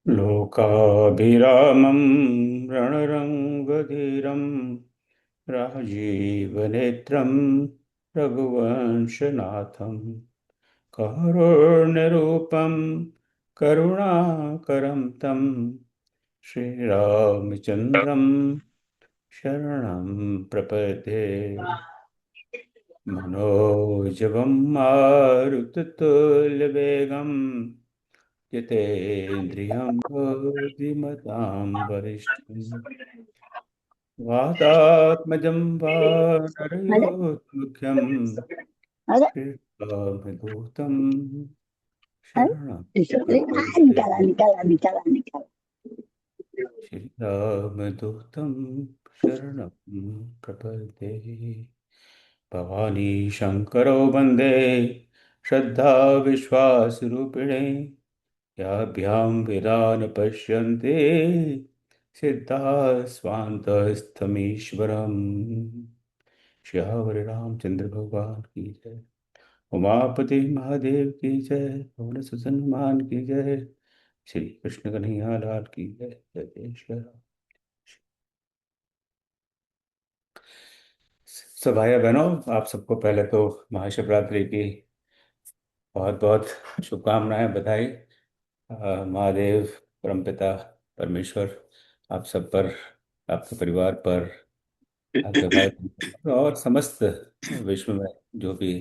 लोकाभिरामं रणरङ्गधीरं राजीवनेत्रं रघुवंशनाथं कारुण्यरूपं करुणाकरं तं श्रीरामचन्द्रं शरणं प्रपद्ये। मनोजवं मारुततुल्यवेगं जितेन्द्रियं बुद्धिमतां वरिष्ठं वातात्मजं अरे वानरयूथमुख्यं अरे श्रीरामदूतं अरे शरणं प्रपद्ये। निकाला निकाला निकाला निकाला। श्रीरामदूतं शरणं प्रपद्ये। भवानी शङ्करो वन्दे श्रद्धा विश्वासरूपिणे याभ्यां वेदान् पश्यन्ते सिद्धाः स्वान्तस्थमीश्वरम्। श्यावरि रामचंद्र भगवान की जय। उमापति महादेव की जय। पवन सुत हनुमान की जय। श्री कृष्ण कन्हैया लाल की जय। जय जय श्री राम। सब भाई बहनों, आप सबको पहले तो महाशिवरात्रि की बहुत बहुत शुभकामनाएं, बधाई। महादेव परमपिता परमेश्वर आप सब पर, आपके परिवार पर, आपके भाई बहन पर और समस्त विश्व में जो भी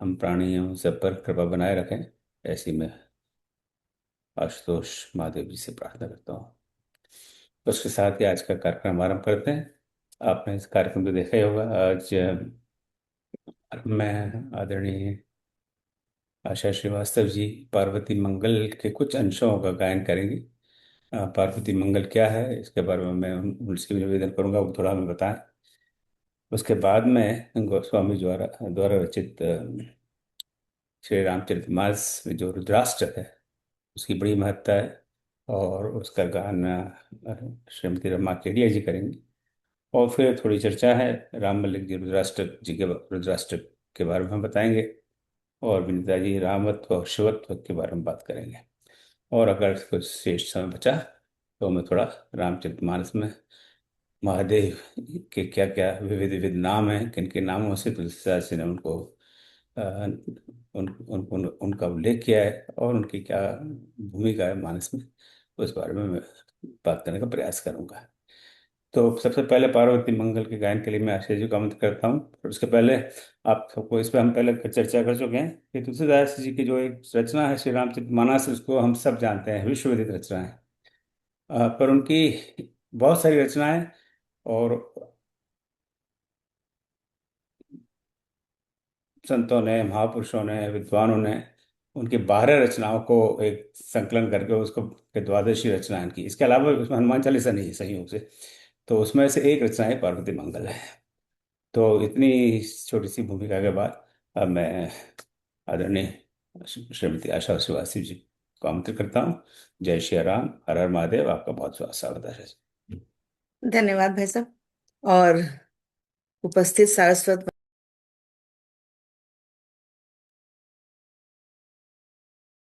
हम प्राणी हैं उन सब पर कृपा बनाए रखें, ऐसी मैं आशुतोष महादेव जी से प्रार्थना करता हूँ। तो उसके साथ ही आज का कार्यक्रम आरंभ करते हैं। आपने इस कार्यक्रम को देखा ही होगा। आज मैं आदरणीय आशा श्रीवास्तव जी पार्वती मंगल के कुछ अंशों का गायन करेंगी। पार्वती मंगल क्या है इसके बारे में मैं उनसे भी निवेदन करूंगा, वो थोड़ा हमें बताएं। उसके बाद में गोस्वामी द्वारा द्वारा रचित श्री रामचरितमानस में जो रुद्राष्टक है उसकी बड़ी महत्ता है, और उसका गान श्रीमती रमा केडिया जी करेंगी। और फिर थोड़ी चर्चा है, राम मलिक जी रुद्राष्टक के बारे में हम बताएंगे, और विनीता जी रामत्व और शिवत्व के बारे में बात करेंगे। और अगर कुछ शेष समय बचा तो मैं थोड़ा रामचरितमानस में महादेव के क्या क्या विविध विविध नाम हैं, किन किन नामों से तुलसीदास जी ने उनको अ, उनका उल्लेख किया है और उनकी क्या भूमिका है मानस में, उस बारे में मैं बात करने का प्रयास करूंगा। तो सबसे पहले पार्वती मंगल के गायन के लिए मैं आशीष जी को आमंत्रित करता हूँ। और उसके पहले आप सबको इस पर हम पहले चर्चा कर चुके हैं कि तुलसीदास जी की जो एक रचना है श्री रामचरितमानस, उसको हम सब जानते हैं, विश्व विदित रचना है। पर उनकी बहुत सारी रचनाएं और संतों ने, महापुरुषों ने, विद्वानों ने उनकी 12 रचनाओं को एक संकलन करके उसको के द्वादशी रचना की। इसके अलावा उसमें हनुमान चालीसा नहीं है संयोग से, तो उसमें से एक रचना है पार्वती मंगल है। तो इतनी छोटी सी भूमिका के बाद अब मैं आदरणीय श्रीमती आशा श्रीवास्तव जी को आमंत्रित करता हूँ। जय श्री राम, हर हर महादेव। आपका बहुत बहुत स्वागत है। धन्यवाद भाई साहब। और उपस्थित सारस्वत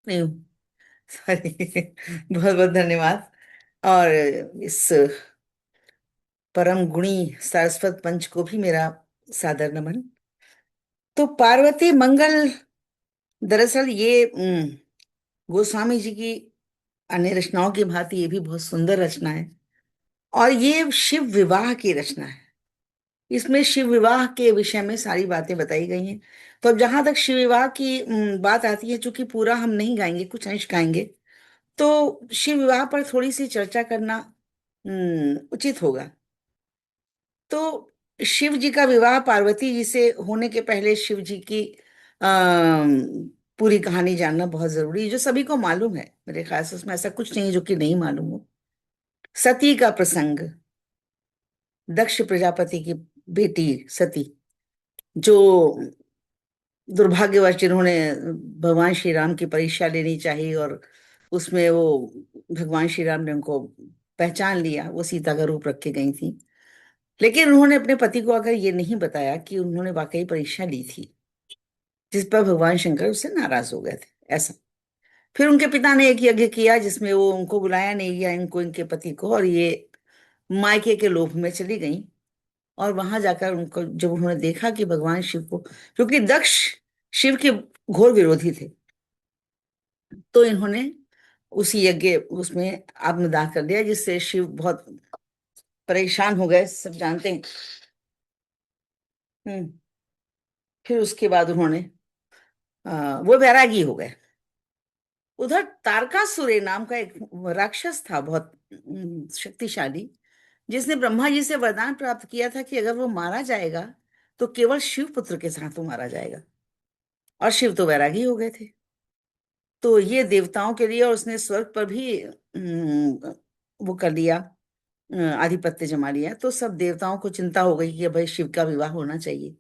नहीं हूँ, सॉरी। बहुत बहुत धन्यवाद। और इस परम गुणी सारस्वत पंच को भी मेरा सादर नमन। तो पार्वती मंगल, दरअसल ये गोस्वामी जी की अन्य रचनाओं की भांति ये भी बहुत सुंदर रचना है। और ये शिव विवाह की रचना है। इसमें शिव विवाह के विषय में सारी बातें बताई गई हैं। तो अब जहां तक शिव विवाह की बात आती है, चूंकि पूरा हम नहीं गाएंगे, कुछ अंश गाएंगे, तो शिव विवाह पर थोड़ी सी चर्चा करना उचित होगा। तो शिव जी का विवाह पार्वती जी से होने के पहले शिव जी की पूरी कहानी जानना बहुत जरूरी है, जो सभी को मालूम है। मेरे ख्याल से उसमें ऐसा कुछ नहीं है जो कि नहीं मालूम हो। सती का प्रसंग, दक्ष प्रजापति की बेटी सती, जो दुर्भाग्यवश जिन्होंने भगवान श्री राम की परीक्षा लेनी चाहिए, और उसमें वो भगवान श्री राम ने उनको पहचान लिया, वो सीता का रूप रख के गई थी। लेकिन उन्होंने अपने पति को अगर ये नहीं बताया कि उन्होंने वाकई परीक्षा ली थी, जिस पर भगवान शंकर उससे नाराज हो गए थे, ऐसा। फिर उनके पिता ने एक यज्ञ किया जिसमें वो उनको बुलाया नहीं गया, इनको, इनके पति को, और ये मायके के लोभ में चली गई। और वहां जाकर उनको जब उन्होंने देखा कि भगवान शिव को, क्योंकि दक्ष शिव के घोर विरोधी थे, तो इन्होंने उसी यज्ञ उसमें आत्मदाह कर दिया, जिससे शिव बहुत परेशान हो गए, सब जानते हैं। हम्म। फिर उसके बाद उन्होंने वो वैरागी हो गए। उधर तारकासुर नाम का एक राक्षस था, बहुत शक्तिशाली, जिसने ब्रह्मा जी से वरदान प्राप्त किया था कि अगर वो मारा जाएगा तो केवल शिव पुत्र के साथ वो मारा जाएगा। और शिव तो वैरागी हो गए थे। तो ये देवताओं के लिए, और उसने स्वर्ग पर भी वो कर लिया, आधिपत्य जमा लिया। तो सब देवताओं को चिंता हो गई कि भाई शिव का विवाह होना चाहिए।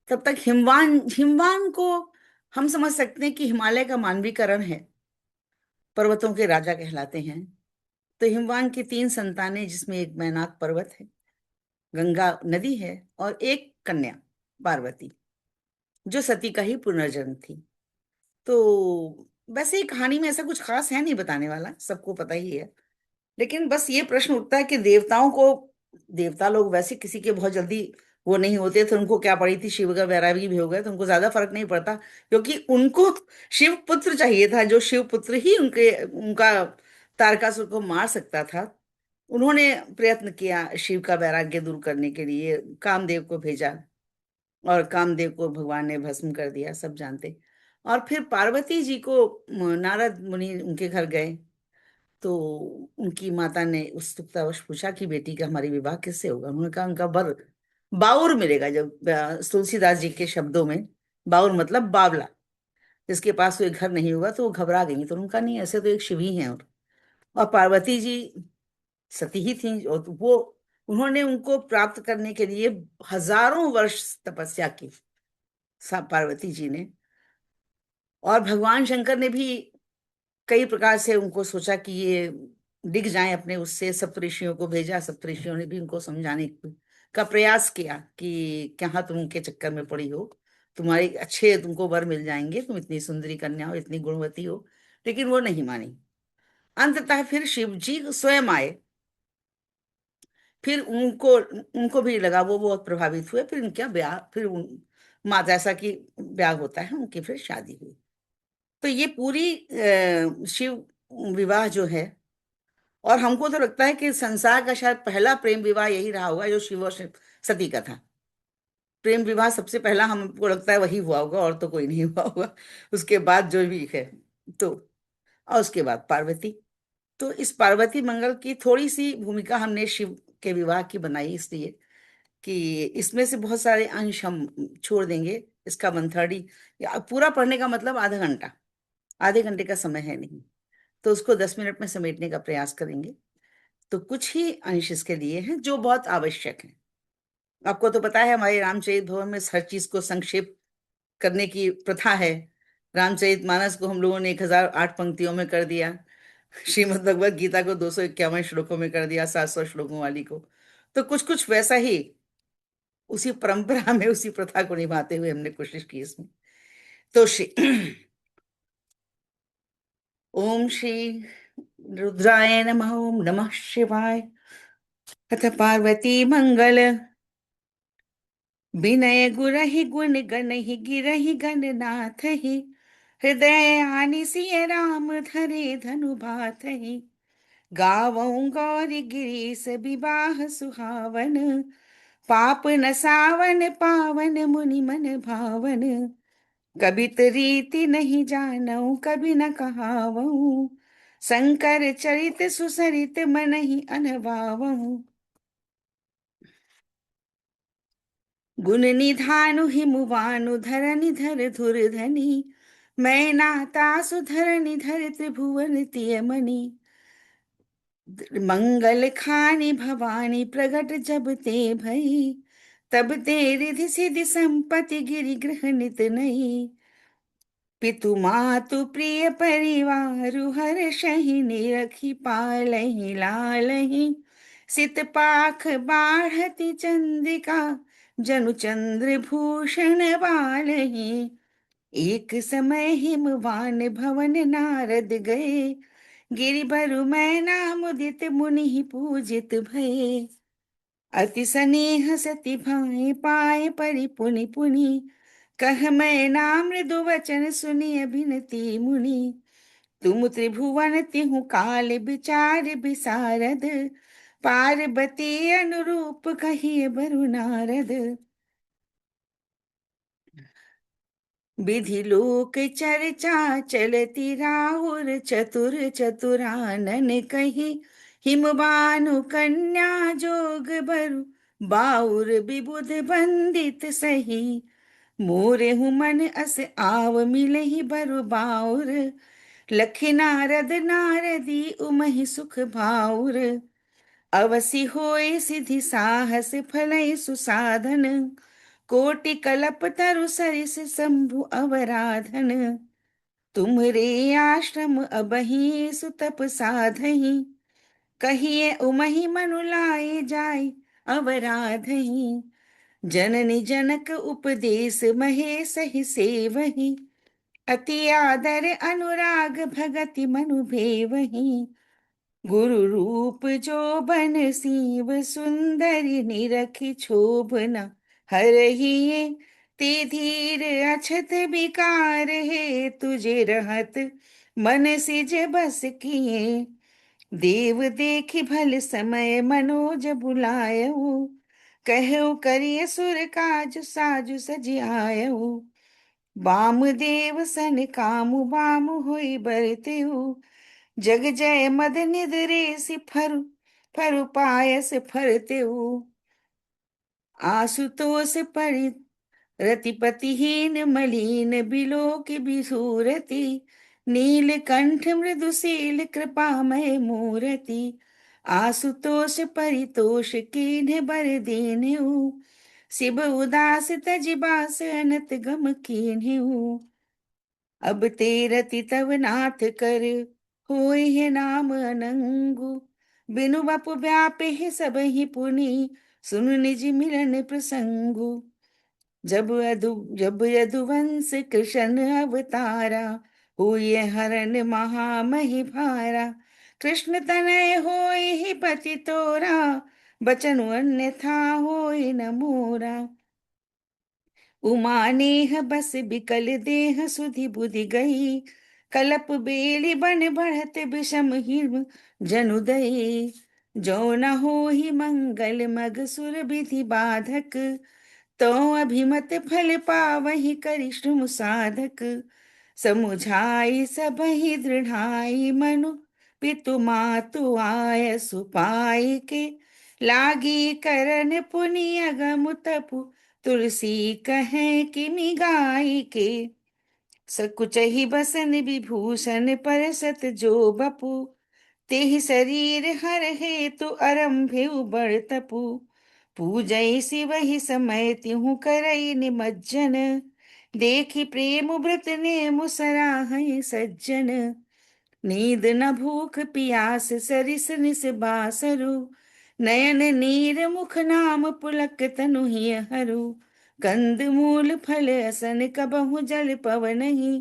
तब तक हिमवान, हिमवान को हम समझ सकते हैं कि हिमालय का मानवीकरण है, पर्वतों के राजा कहलाते हैं। तो हिमवान की तीन संतानें, जिसमें एक मैनाक पर्वत है, गंगा नदी है, और एक कन्या पार्वती, जो सती का ही पुनर्जन्म थी। तो वैसे ही कहानी में ऐसा कुछ खास है नहीं बताने वाला, सबको पता ही है। लेकिन बस ये प्रश्न उठता है कि देवताओं को, देवता लोग वैसे किसी के बहुत जल्दी वो नहीं होते थे, उनको क्या पड़ी थी, शिव का वैरागी भी हो गए तो उनको ज्यादा फर्क नहीं पड़ता, क्योंकि उनको शिव पुत्र चाहिए था, जो शिव पुत्र ही उनके, उनका तारकासुर को मार सकता था। उन्होंने प्रयत्न किया शिव का वैराग्य दूर करने के लिए, कामदेव को भेजा, और कामदेव को भगवान ने भस्म कर दिया, सब जानते। और फिर पार्वती जी को नारद मुनि उनके घर गए, तो उनकी माता ने उत्सुकतावश पूछा कि बेटी का हमारी विवाह किससे होगा। उन्होंने कहा उनका वर बाउर मिलेगा। जब तुलसीदास जी के शब्दों में बाउर मतलब बावला, जिसके पास कोई घर नहीं होगा, तो वो घबरा गई। तो उनका नहीं, ऐसे तो एक शिव ही हैं। और पार्वती जी सती ही थी, और वो, उन्होंने उनको प्राप्त करने के लिए हजारों वर्ष तपस्या की, पार्वती जी ने। और भगवान शंकर ने भी कई प्रकार से उनको सोचा कि ये डिग जाएं अपने उससे, सप्तऋषियों को भेजा, सप्तऋषियों ने भी उनको समझाने का प्रयास किया कि कहाँ तुम उनके चक्कर में पड़ी हो, तुम्हारे अच्छे, तुमको वर मिल जाएंगे, तुम इतनी सुंदरी कन्या हो, इतनी गुणवती हो। लेकिन वो नहीं मानी। अंततः फिर शिव जी स्वयं आए। फिर उनको उनको भी लगा, वो बहुत प्रभावित हुए। फिर उनका ब्याह, फिर माँ जैसा कि ब्याह होता है, उनकी फिर शादी हुई। तो ये पूरी शिव विवाह जो है, और हमको तो लगता है कि संसार का शायद पहला प्रेम विवाह यही रहा होगा, जो शिव और सती का था। प्रेम विवाह सबसे पहला हमको लगता है वही हुआ होगा, और तो कोई नहीं हुआ होगा। उसके बाद जो भी है, तो, और उसके बाद पार्वती। तो इस पार्वती मंगल की थोड़ी सी भूमिका हमने शिव के विवाह की बनाई, इसलिए कि इसमें से बहुत सारे अंश हम छोड़ देंगे। इसका 1/3 या पूरा पढ़ने का मतलब आधा घंटा, आधे घंटे का समय है नहीं, तो उसको 10 मिनट में समेटने का प्रयास करेंगे। तो कुछ ही अंश इसके लिए हैं जो बहुत आवश्यक हैं। आपको तो पता है हमारे रामचरित भवन में हर चीज को संक्षेप करने की प्रथा है। रामचरित मानस को हम लोगों ने 1008 पंक्तियों में कर दिया, श्रीमद् भगवत गीता को 251 श्लोकों में कर दिया, 700 श्लोकों वाली को। तो कुछ कुछ वैसा ही, उसी परंपरा में, उसी प्रथा को निभाते हुए हमने कोशिश की इसमें। तो श्री ओम श्री रुद्राय नमः, ओम नमः शिवाय। अथ पार्वती मंगल, विनय गुरहि गुण गणहि गिरहि गणनाथ ही, हृदय आनि सिय राम धरे धनु भातहि। गावऊं गौरी गिरीश विवाह सुहावन, पाप नसावन पावन मुनि मन भावन। कभी रीति नहीं जानऊ कभी न कहावऊं, शंकर चरित सुसरित मन ही अनभावऊं। गुण निधानु हिमुवानु धरनि धर धुर धनी, मैं नाता सुधर निधर त्रिभुवन तियमणि। मंगल खानी भवानी प्रगट जब ते भई, तब ते रिधि सिधि संपत्ति गिरि गृह नित नई। पितु मातु प्रिय परिवारु हर्षहि निरखि पालहि लालहि, सित पाख बाढ़ति चंद्रिका जनु चंद्र भूषण बालहि। एक समय हिमवान भवन नारद गए, गिरि बरु मैना मुदित मुनि पूजित भये। अति स्नेह सति भाए पाए परि पुनि पुनि, कह मैना मृदु वचन सुनिय बिनती मुनि। तुम त्रिभुवन तिहु काल विचार विसारद, पार्वती अनुरूप कहिए बरु नारद। विधि लोक चर्चा चलती राहुर, चतुर चतुरानन कही, हिमबानु कन्या जोग बरु बाउर विबुध बंदित सही। मोरे हूँ मन अस आव मिलहि बरु बाउर, लखि नारद नारदी उमहि सुख भाउर। अवसि होय सिद्धि साहस फलै सुसाधन, कोटि कलप तरु सरिस शंभु अवराधन। तुम्हरे आश्रम अबहि सुतप साधहि, कहिए उमहि मनु लाए जाय अवराधहि। जननी जनक उपदेश महेश ही सेवहि, अति आदर अनुराग भगति मनु भेवहि। गुरु रूप जो बन सीव सुंदरी निरखी शोभना, हरहिए ते धीर अछत विकार है तुझे रहत, मन सिज बस किए। देव देखि भल समय मनोज बुलायऊ, कहु करिय सुर काज साजु सजी आयऊ। वामदेव सन कामु बाम होई बरतेऊ, जग जय मद निदरे सि फरु फरु पायस फरतेऊ। आशुतोष परि रतिपतिहीन मलिन बिलो की बिसूरति, नीलकंठ मृदुशील कृपामय मूरति। आशुतोष परितोष कीन्ह बर दीन्हु, शिव उदास तजिबास अनत गम कीन्हु। अब तेरति तव नाथ कर, होय है नाम अनंगु। बिनु बपु व्यापे है सब ही पुनि, सुन निज मिलन प्रसंगु। जब यदुवंश कृष्ण अवतारा, हुए हरण महामहि भारा। कृष्ण तनय होय ही पति तोरा, बचनु अन्यथा होय न मोरा। उमानेह बस बिकल देह सुधि बुधि गई, कलप बेली बन बढ़त विषम हिम जनुदयी। जो न हो ही मंगल मग सुर विधि बाधक, तो अभिमत फल पावहि करिश्रम साधक। समुझाई सबहि दृढ़ाई मनु, पितु मातु आय सुपाई के। लागी करन पुनि अगम तपु, तुलसी कहे किमि गाई के। सकुचहि बसन विभूषण परसत जो बपु, तेहि शरीर हर हेतु आरंभेउ बड़ तपु। पूजै शिवहि समय तिहु करई निमज्जन, देखि प्रेम व्रत नेमु सराहै सज्जन। नींद न भूख पियास सरिस निस बासरु, नयन नीर मुख नाम पुलक तनु हिय हरू। कंद मूल फल असन कबहु जल पवनहि,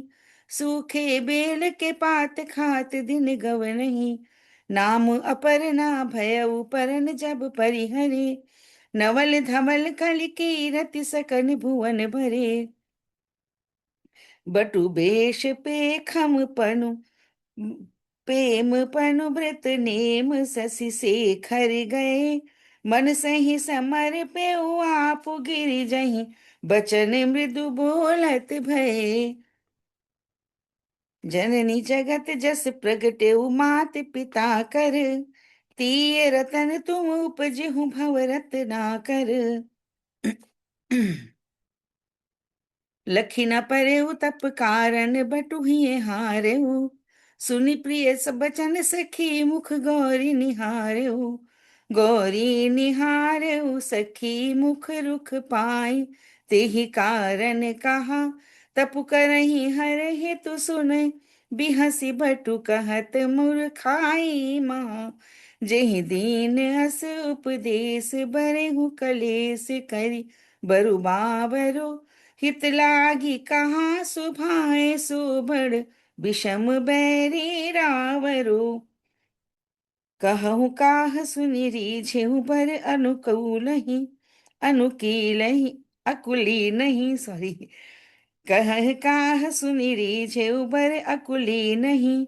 सूखे बेल के पात खात दिन गवनहि। नाम अपर भयउ परन जब परिहरे, नवल धवल कलि कीरति सकन भुवन भरे। बटु बेश पेखम पनु प्रेम पनु व्रत नेम शशि शेखर गए। मन सहि समर पेउ आप गिरि जहीं, बचन मृदु बोलत भये। जननी जगत जस प्रगटेउ मात पिता कर, तीय रतन तुम उपजहु भव रतना कर। लखी न परेउ तप कारण बटुहिए हारेउ, सुनि प्रिय सब बचन सखी मुख गौरी निहारेउ। गौरी निहारेउ सखी मुख रुख पाई, तेहि कारण कहा तपु करहि हर हेतु सुनै। बिहसी बटु कहत मूर्खाई महा, जेहि दीन अस उपदेश बरहु कलेस करी बरु बाबरो। हित लागी कहाँ सुभाए सोबड़, विषम बैरी रावरो। कहूँ काह सुनि रीझेहु बर अनुकूलहि, अनुकीलहि, अकुली नहीं, सॉरी। कह काह सुनि रीझेहु बर अकुली नहीं,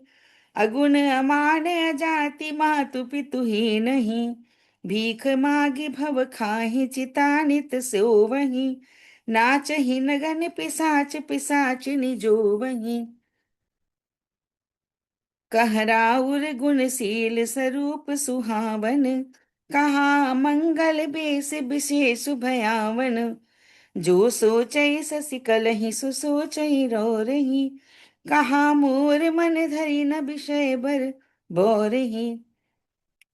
अगुण अमान अजाति मातु पितु ही नहीं। भीख मागी भव खाहि चिता नित सोवहि, नाचहि नगन पिसाच पिसाचिनी जोवहि। कह राउर गुणशील स्वरूप सुहावन, कहा मंगल बेस विशेष भयावन। जो सोचै ससि कलहि सो सोचै रो रही, कहा मोर मन धरि न विषय बर बोरही।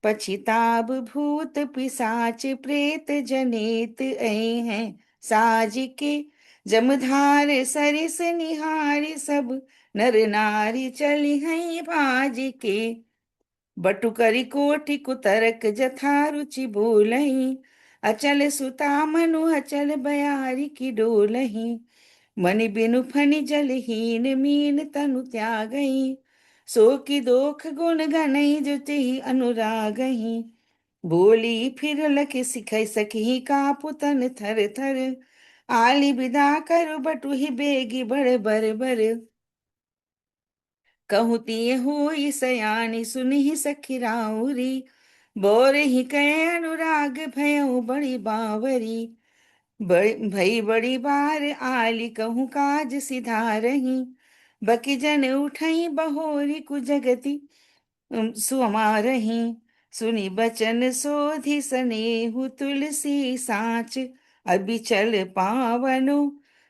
पछिताब भूत पिशाच प्रेत जनित ऐ हैं साज के, जमधार सरिस निहारी सब नर नारी चली हैं भाज के। बटुकरी कोटि कुतरक जथा रुचि बोलहीं, अचल सुता मनु अचल बयारी की डोलहीं। मनि बिनु फनि जलहीन मीन तनु त्यागहीं, सो की दोख गुण गनई जो तेहि अनुरागहीं। बोली फिर लख सिखै सखी कापु तन थर थर, आली विदा करु बटुहि बेगी बड़ बर बर। कहूँ तिय होई सयानी सुनिहि सखी राउरी, बोर ही कै अनुराग भयउ बड़ी बावरी। भई बड़ी बार आली कहूँ काज सिधारही, बकी जन उठई बहोरी कुजगति सुमारही। सुनि बचन सोधि सनेहु तुलसी साच, अबिचल पावनु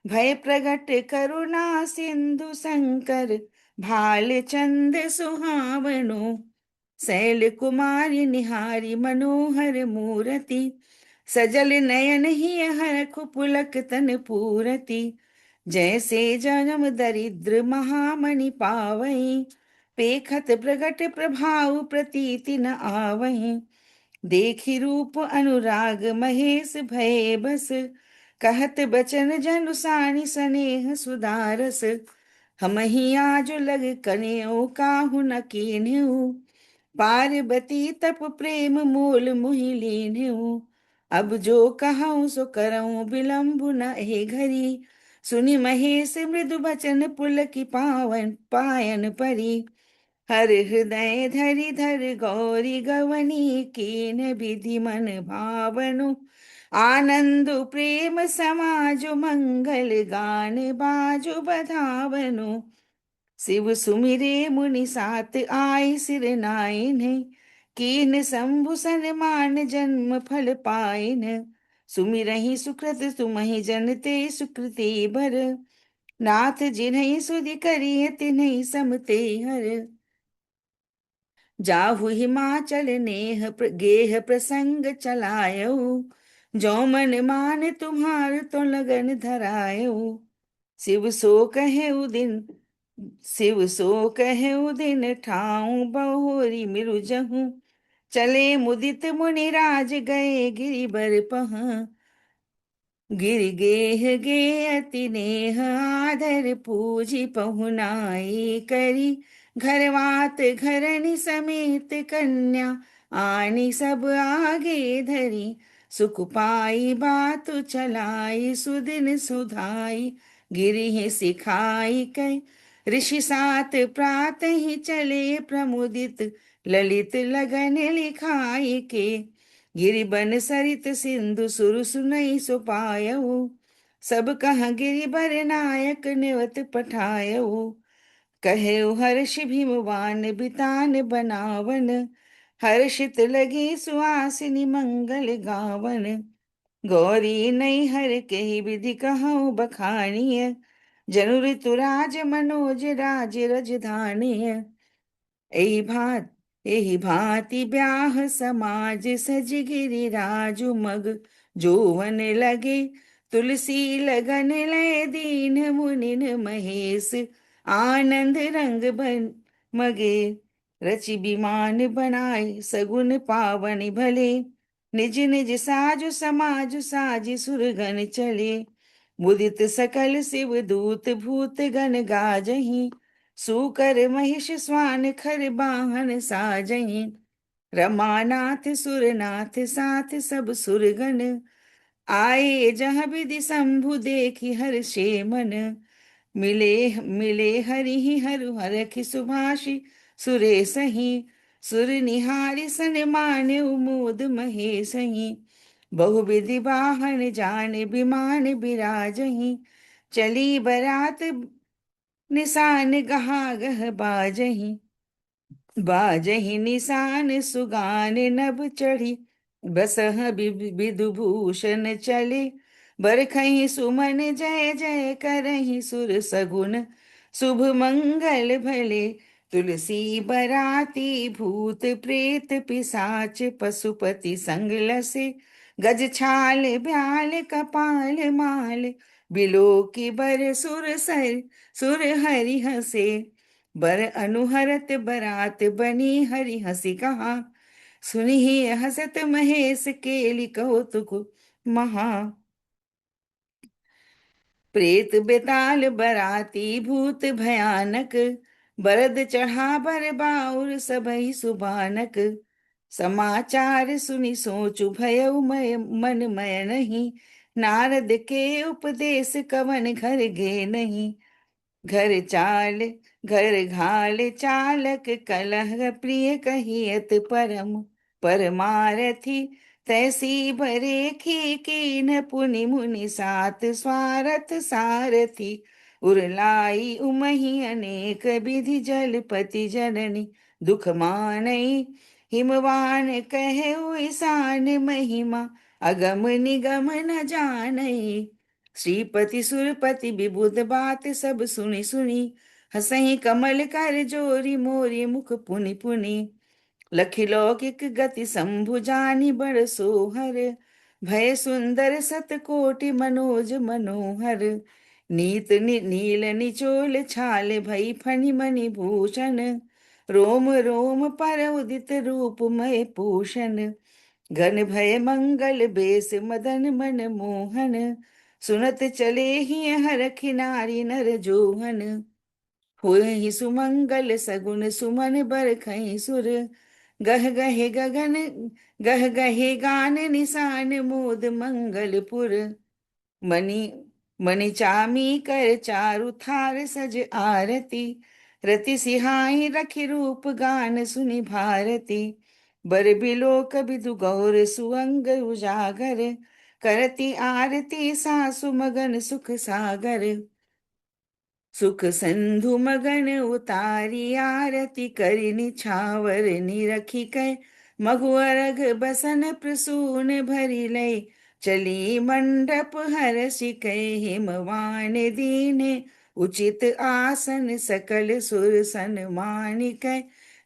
भय प्रगट करुणा सिंधु शंकर, भाल चंद सुहावनु। शैल कुमारी निहारी मनोहर मूरति, सजल नयन ही हरखु पुलक तन पूरति। जैसे जन्म दरिद्र महामणि पावई, पेखत प्रगट प्रभाव प्रतीति न आवहीं। देखी रूप अनुराग महेश भये बस, कहत बचन जनुसानि स्नेह सुदारस। हम ही आज लग कन्यो काहू न कीन्हु, पार्वती तप प्रेम मोल मुहि लीन्हु। अब जो कहूँ सो करऊँ विलम्ब न हे घरी, सुनि महेश मृदु बचन पुलकी पावन पायन परी। हर हृदय धरि धर गौरी गवनी कीन विधि मन भावनु, आनंद प्रेम समाज मंगल गान बाजु बधावनु। शिव सुमिरे मुनि सात आय सिर नाइन, कीन शंभु सन्मान जन्म फल पाइन। सुमिरहि सुकृत तुमहि जनते सुकृति बर, नाथ जिन्हहि सुधि करिय तिन्हहि समते हर। जाहु हिमाचल नेह गेह प्रसंग चलायो, जो मन मान तुम्हार तो लगन धरायो। शिव सो कहे दिन, शिव सो कहे दिन ठाऊं बहोरी मिरु जहूं। चले मुदित मुनि राज गए गिरि बर पहाँ, गिर गेह गे अति नेह आदर पूजी पहुनाई करी। घरवात घरनी समेत कन्या आनी सब आगे धरी। सुख पाई बात चलाई सुदिन सुधाई, गिरि सिखाई कै ऋषि सात प्रात ही चले प्रमुदित। ललित लगन लिखाई के, गिरिबन सरित सिंधु सुर सुनई सो पायऊ। सब कह गिरिबर नायक नेवत पठायऊ। कहे हर्ष भीमवान बितान बनावन, हर्षित लगी सुहासिनी मंगल गावन। गौरी नई हर के विधि कहूँ बखानिय, जनु ऋतुराज मनोज राज रजधानिय। एहि भांति ब्याह समाज सज गिरिराजु मग, जोवन लगे तुलसी लगन लय दीन मुनिन महेश। आनंद रंग बन मगे रचि विमान बनाए, सगुन पावन भले निज निज साजु समाज साज सुरगन चले। मुदित सकल शिव दूत भूत गण गाजहीं, सूकर महिष स्वान खर बाहन साजहीं। रमानाथ सुरनाथ साथ सब सुरगण, आए जहाँ विधि शंभु देखी हर्षे मन। मिले मिले हरि हरु हरखि सुभाषि, सुरेशहि सुर निहारि सन माने उमोद महेशहि। बहुविधि वाहन जान विमान बिराजहि, चली बरात निशान गहा गह बाजहि। बाजहि निशान सुगान नभ चढ़ी, बसह विदुभूषण चले। बरखहि सुमन जय जय करहि सुर सगुन, शुभ मंगल भले। तुलसी बराती भूत प्रेत पिशाच पशुपति संग लसे। गज छाल ब्याल कपाल माल, बिलो की बर सुर सर सुर हरि हसे। बर अनुहरत बरात बनी हरि हंसी कहा, सुनी हसत महेश केली कौतुक महा। प्रेत बेताल बराती भूत भयानक, बरद चढ़ा बर बाउर सबहि सुबानक। समाचार सुनि सोचु भयउ मय मन मय नहीं, नारद के उपदेश कवन घर गे नहीं। घर चाल घर घाल चालक कलह प्रिय कहियत परम, परमारथी तैसी बरेखी कीन पुनि मुनि सात स्वारथ सारथी। उरलाई उमहि अनेक विधि जलपति जननी, दुख मानई हिमवान कहे ईशान महिमा, अगम निगम न जानई। श्रीपति सुरपति विबुध बात सब सुनी सुनी, हसहि कमल कर जोरी मोरी मुख पुनि पुनि। लखि लौकिक गति शंभु जानि बड़ सोहर, भय सुंदर सतकोटि मनोज मनोहर। नील निचोल छाल भई फणि मणि भूषण, रोम रोम पर उदित रूपमय पूषण। घन भय मंगल बेस मदन मन मोहन, सुनत चले ही हरखि नारी नर जोहन। होहि सुमंगल सगुन सुमन बरखहि सुर, गह गहे गगन गह गहे गान निशान मोद मंगलपुर। मणि मणि चामी कर चारु थार सज आरती, रति सिहाई रखि रूप गान सुनि भारती। बर बिलोक बिदु गौर सुअंग उजागर, करती आरती सासु मगन सुख सागर। सुख सिंधु मगन उतारी आरती करि निछावर निरखी कै, मघुअरघ बसन प्रसून भरि लई। चली मंडप हरषि कै हिमवान दीने, उचित आसन सकल सुर सन्मानिकै।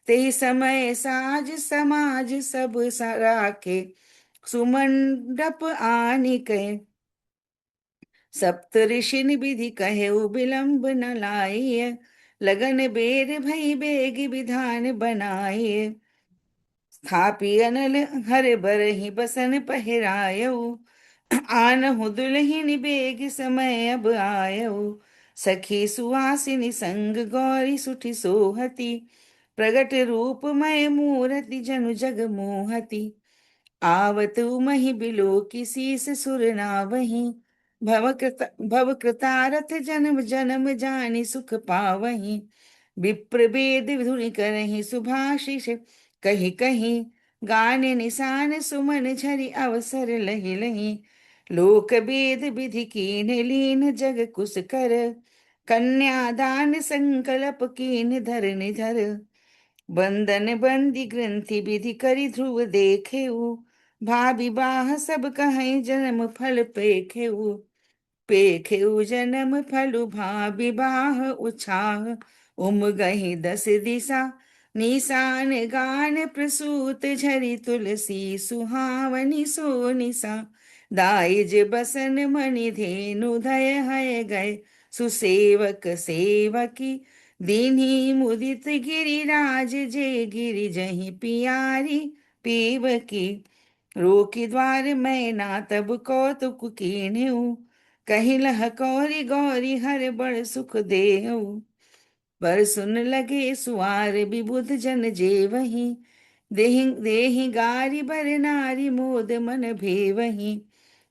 तेहि समय साज समाज सब राखे, सुमंडप आनिकै। सप्त ऋषिन विधि कहेउ विलंब न लाइय, लगन बेर भई बेग विधान बनाइए। स्थापी अनल हर बरहि बसन पहिरायऊ, आनहु दुलहिन बेग समय अब आयऊ। सखी सुवासिनी संग गौरी सुठि सोहती, प्रगट रूप मय मूरति जनु जग मोहती। आवत उमहि बिलो की शीस सुर नावहीं, भव कृतारथ जन्म जन्म जानि सुख पावहीं। विप्र वेद धुनि करहि सुभाषिष कही कही, गान निशान सुमन झरि अवसर लहि लहि। लोक वेद विधि कीन लीन जग कुश कर, कन्यादान संकल्प कीन धर निधर। बंदन बंदी ग्रंथि विधि करि ध्रुव देखेऊ, भा विवाह सब कहीं जन्म फल पेखेऊ। पेखेऊ जन्म फलु भा विवाह उछाह, उम गही दस दिशा निशान गान प्रसूत झरी तुलसी सुहावनी सो निशा। दाइज बसन मणि धेनु धय है गए, सुसेवक सेवकी दीन्ही मुदित गिरिराज। जे गिरि जहीं पियारी पीवकी, रोकी द्वार मैं ना तब कौतुक कीन्हू। कहीं लह गौरी गौरी हर बड़ सुख देहु। पर सुन लगे सुआर विबुध जन जेवहि। देहि देहि गारी बर नारी मोद मन भेवहि।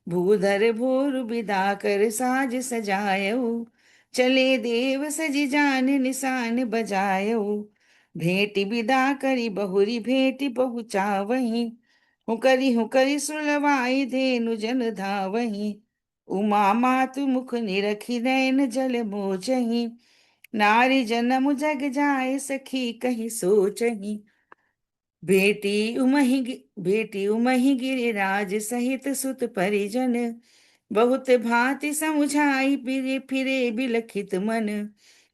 भूधर भोर विदा कर साज सजायऊ। चले देव सजी जान निशान बजायऊ। भेंट विदा करी बहुरी भेंट पहुँचावही। हुकरी सुलवाई धेनु जन धावही। उमा मातु मुख निरखी नैन जल मोचही। नारी जन्म जग जाय सखी कहि सोचही। बेटी उमहि गिरिराज सहित सुत परिजन। बहुत भांति समुझाई फिरे फिरे बिलखित मन।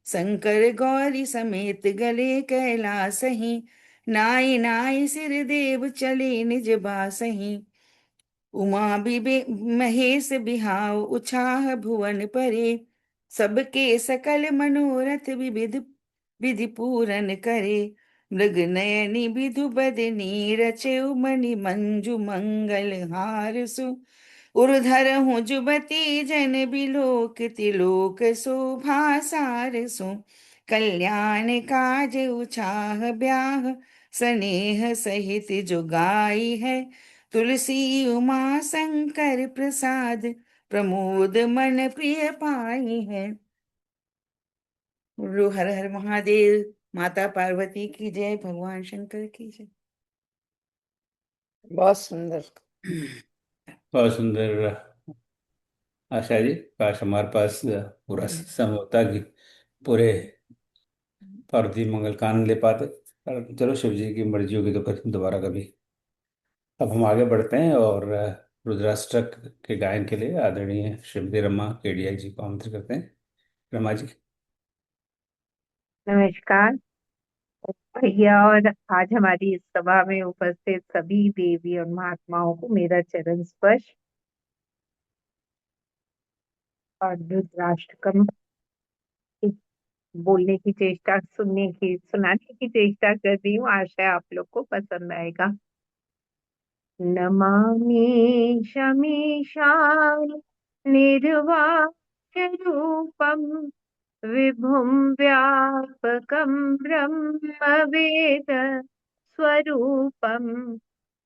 शंकर गौरी समेत गले कैलासहि। नाई नाई सिर देव चले निज बासहि। उमा महेश बिहाव उछाह भुवन परे। सबके सकल मनोरथ विविध विधि पूरन करे। मृग नयनी विधु बदनी रचेउ मणि मंजु मंगल हार सु। उर्धर हूँ जुबती जन बिलोक तिलोक शोभा सार सु। कल्याण काज उछाह ब्याह स्नेह सहित जो गाई है। तुलसी उमा शंकर प्रसाद प्रमोद मन प्रिय पाई है। बोलो हर हर महादेव। माता पार्वती की जय, भगवान शंकर की जय। बहुत सुंदर। बहुत सुंदर। आशा जी, काश हमारे पास पूरा समय होता कि पूरे पार्वती मंगल कान ले पाते। पर चलो, शिव जी की मर्जी होगी तो फिर दोबारा कभी। अब हम आगे बढ़ते हैं और रुद्राष्टक के गायन के लिए आदरणीय श्रीमती रमा केडिया जी को आमंत्रित करते हैं। रमा जी। नमस्कार भैया, और आज हमारी इस सभा में उपस्थित सभी देवी और महात्माओं को मेरा चरण स्पर्श और रुद्राष्टकम की बोलने की चेष्टा, सुनाने की चेष्टा कर रही हूँ। आशा है आप लोग को पसंद आएगा। नमामि शमीशान निर्वाच्य रूपम विभुं व्यापकं ब्रह्मवेद स्वरूपं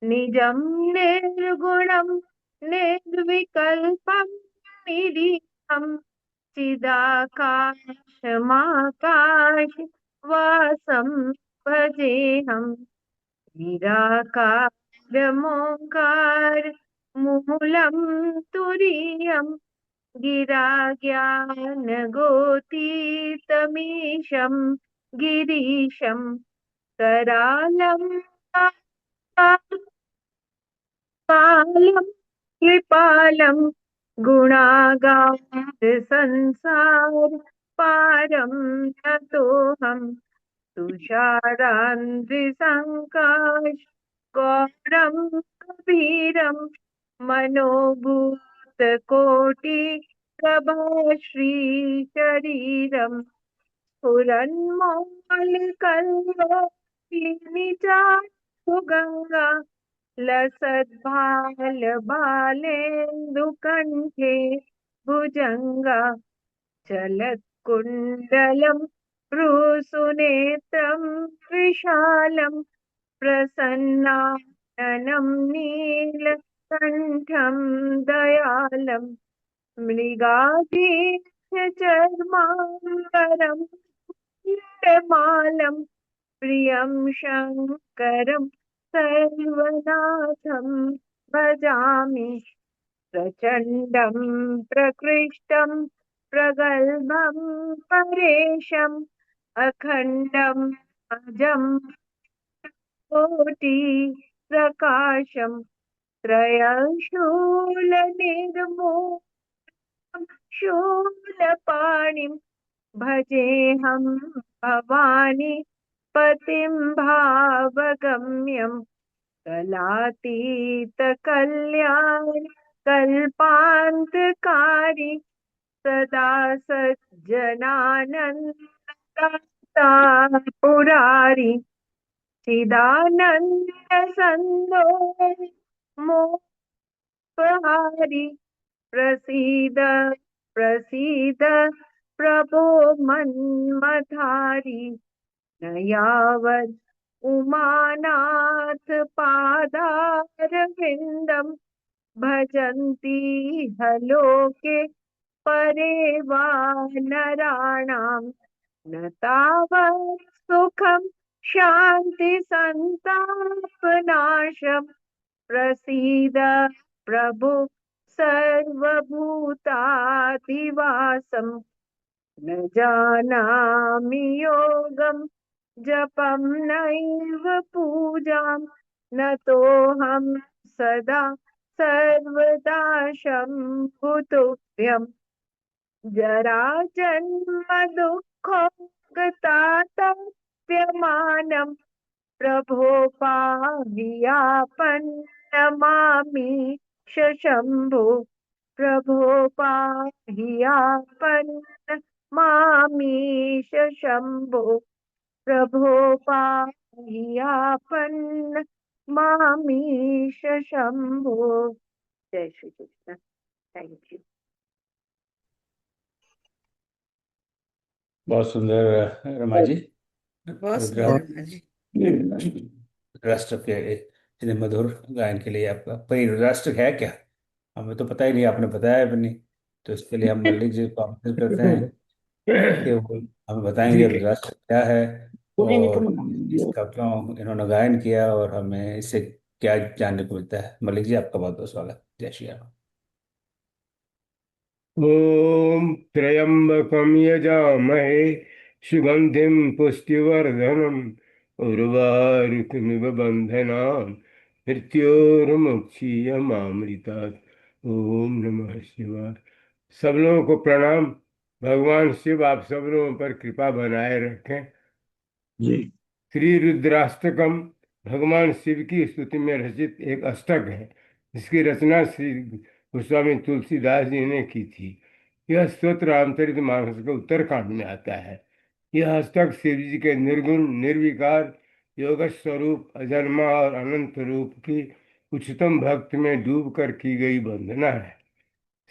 निजं निर्गुणं निर्विकल्पं निरीहं चिदाकाशमाकाशवासं भजेऽहं निराकारमोङ्कार मूलं तुरीयम् गिराज्ञानगोतीतमीशं गिरीशं करालं कालं कृपालं गुणागार संसार पारं नतोऽहं तुषारान्ध्रिसङ्काश गौरं कबीरं मनोभूतकोटि प्रभाश्री शरीरं स्फुरन्मौलिकल्लोलिनिचारुगङ्गा लसद्भालबालेन्दुकण्ठे भुजङ्गा चलत्कुण्डलं भ्रूसुनेत्रं विशालं प्रसन्नाननं नीलकण्ठं दयालं मृगाधीशचर्माम्बरं नीलमालं प्रियं शङ्करं सर्वनाथं भजामि प्रचण्डं प्रकृष्टं प्रगल्भं परेशम् अखण्डम् अजं कोटि प्रकाशं त्रयशूलनिर्मूलं शूलपाणिं भजेऽहं भवानी पतिं भावगम्यं कलातीतकल्याण कल्पान्तकारी सदा सज्जनानन्ददाता पुरारी चिदानन्द सन्दोष मोक्षहारी प्रसीद प्रसीद प्रभो मन्मथारी, न यावत् उमानाथ पादारविन्दम् भजन्ति लोके परे वा नराणाम्, न तावत् सुखं शान्ति सन्तापनाशम्। प्रसीद प्रभु सर्वभूताधिवासम्, न जानामि योगं जपं नैव पूजां, न तोऽहं सदा सर्वदा शम्भुतुभ्यम्। जराजन्म दुःखोपगतातप्यमानम्, प्रभो पाहि आपन्नमामीश शम्भो, प्रभो पाहि आपन्नमामीश शम्भो, प्रभो पाहि आपन्नमामीश शम्भो। जय श्री कृष्ण। Thank you. बहुत सुंदर रमा जी। बहुत सुंदर रुद्रा रमा जी। राष्ट्र के इतने मधुर गायन के लिए आपका परिराष्ट्र है क्या, हमें तो पता ही नहीं, आपने बताया भी नहीं। तो इसके लिए हम मल्लिक जी को आमंत्रित करते हैं कि वो हमें बताएंगे रुद्राष्ट्र क्या है, और इसका क्यों इन्होंने गायन किया, और हमें इससे क्या जानने को मिलता है। मल्लिक जी, आपका बहुत बहुत स्वागत। जय श्री राम। ॐ त्र्यम्बकं यजामहे सुगन्धिं पुष्टिवर्धनम् उर्वारुकमिव बन्धनान् मृत्योर्मुक्षीयमामृतात्। ओम नमः शिवाय। सब लोगों को प्रणाम। भगवान शिव आप सब लोगों पर कृपा बनाए रखें जी। श्री रुद्राष्टकम भगवान शिव की स्तुति में रचित एक अष्टक है, जिसकी रचना श्री गोस्वामी तुलसीदास जी ने की थी। यह स्तोत्र रामचरितमानस के उत्तरकांड में आता है। यह अष्टक शिव जी के निर्गुण निर्विकार योग स्वरूप अजन्मा और अनंत रूप की उच्चतम भक्ति में डूब कर की गई वंदना है।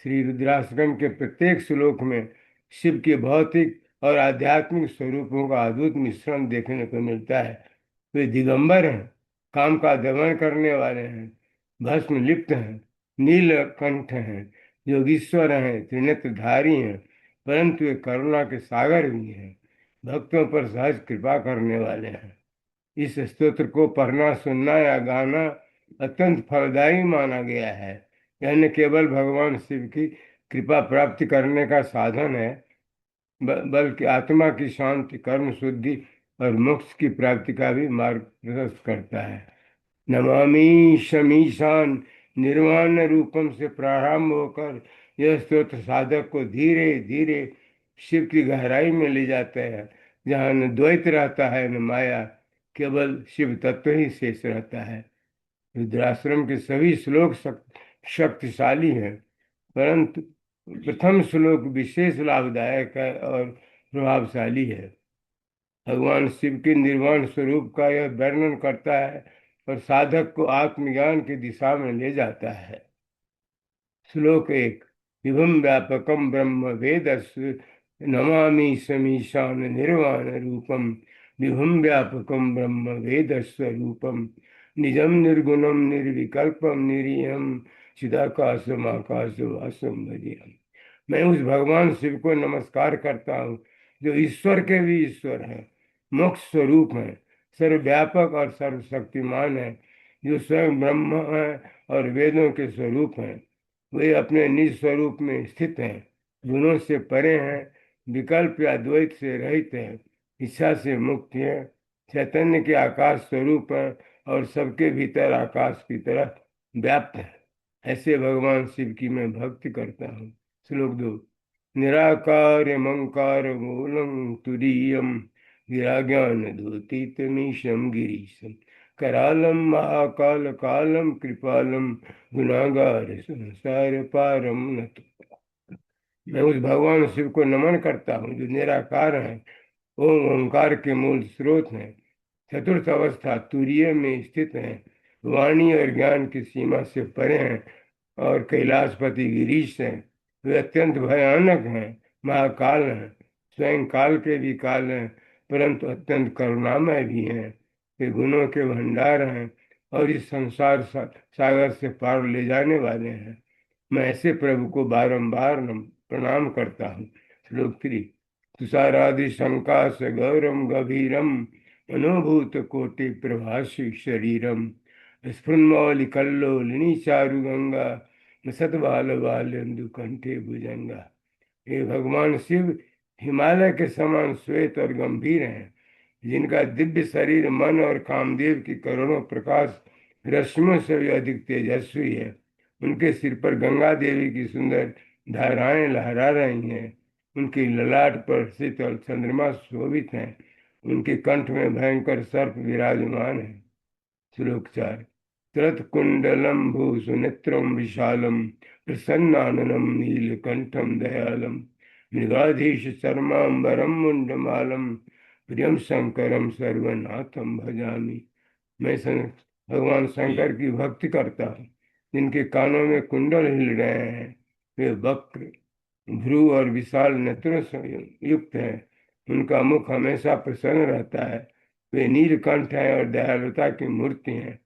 श्री रुद्राष्टकम के प्रत्येक श्लोक में शिव के भौतिक और आध्यात्मिक स्वरूपों का अद्भुत मिश्रण देखने को मिलता है। वे दिगंबर हैं, काम का दमन करने वाले हैं, भस्म लिप्त हैं, नीलकंठ हैं, योगीश्वर हैं, त्रिनेत्रधारी हैं, परंतु वे करुणा के सागर भी हैं, भक्तों पर सहज कृपा करने वाले हैं। इस स्तोत्र को पढ़ना, सुनना या गाना अत्यंत फलदायी माना गया है। यह न केवल भगवान शिव की कृपा प्राप्ति करने का साधन है, बल्कि आत्मा की शांति, कर्म शुद्धि और मोक्ष की प्राप्ति का भी मार्ग प्रशस्त करता है। नमामि शमीशान निर्वाण रूपम से प्रारंभ होकर यह स्तोत्र साधक को धीरे धीरे शिव की गहराई में ले जाता है, जहाँ न द्वैत रहता है न माया, केवल शिव तत्व ही शेष रहता है। रुद्राश्रम के सभी श्लोक शक्तिशाली हैं, परंतु प्रथम श्लोक विशेष लाभदायक है और प्रभावशाली है। भगवान शिव के निर्वाण स्वरूप का यह वर्णन करता है और साधक को आत्मज्ञान की दिशा में ले जाता है। श्लोक 1। विभुम व्यापकम ब्रह्म वेदस्य नमामि समीशान निर्वाण रूपम। विभुम व्यापकम ब्रह्म वेदस्य रूपम निजम निर्गुणम निर्विकल्पम निरीहम चिदाकाशम आकाशवासम भजेहम। मैं उस भगवान शिव को नमस्कार करता हूँ जो ईश्वर के भी ईश्वर है, मोक्ष स्वरूप है, सर्वव्यापक और सर्वशक्तिमान है, जो स्वयं ब्रह्म है और वेदों के स्वरूप हैं। वे अपने निज स्वरूप में स्थित हैं, गुणों से परे हैं, विकल्प या द्वैत से रहित हैं, इच्छा से मुक्त हैं, चैतन्य के आकाश स्वरूप है और सबके भीतर आकाश की तरह व्याप्त है। ऐसे भगवान शिव की मैं भक्ति करता हूँ। श्लोक 2। निराकार मंकार मूलम तुरीयम गिराज्ञान दूतीतमीशम गिरीशम करालम महाकाल कालम कृपालम गुनागार संसार पारम नत। मैं उस भगवान शिव को नमन करता हूँ जो निराकार है, ओम ओंकार के मूल स्रोत हैं, चतुर्थ अवस्था तुरीय में स्थित हैं, वाणी और ज्ञान की सीमा से परे हैं और कैलाशपति गिरीश हैं। वे अत्यंत भयानक हैं, महाकाल हैं, स्वयं काल के भी काल हैं, परंतु अत्यंत करुणामय भी हैं। वे गुणों के भंडार हैं और इस संसार सागर से पार ले जाने वाले हैं। मैं ऐसे प्रभु को बारंबार प्रणाम करता हूँ। श्लोक 3। तुषारादि शंकाश गौरम गभीरम मनोभूत कोटि प्रभाषि शरीरम स्फुन्मौलिकल्लोलिनी चारु गंगा सतबाल बालेन्दु कंठे भुजंगा। ये भगवान शिव हिमालय के समान श्वेत और गंभीर हैं, जिनका दिव्य शरीर मन और कामदेव की करोड़ों प्रकाश रश्मियों से भी अधिक तेजस्वी है। उनके सिर पर गंगा देवी की सुंदर धाराएं लहरा रही हैं। उनकी ललाट पर शीतल चंद्रमा शोभित हैं। उनके कंठ में भयंकर सर्प विराजमान है। श्लोक 4। कृतकुंडलम भूसुनेत्रम विशालम प्रसन्नाननम नीलकंठम दयालम मृगाधीश चर्मांबरम मुंडमालम प्रियम शंकरम सर्वनाथम भजामि। मैं भगवान शंकर की भक्ति करता हूँ, जिनके कानों में कुंडल हिल रहे हैं। वे वक्र भ्रू और विशाल नेत्रों से युक्त हैं। उनका मुख हमेशा प्रसन्न रहता है। वे नीलकंठ हैं और दयालुता की मूर्ति हैं।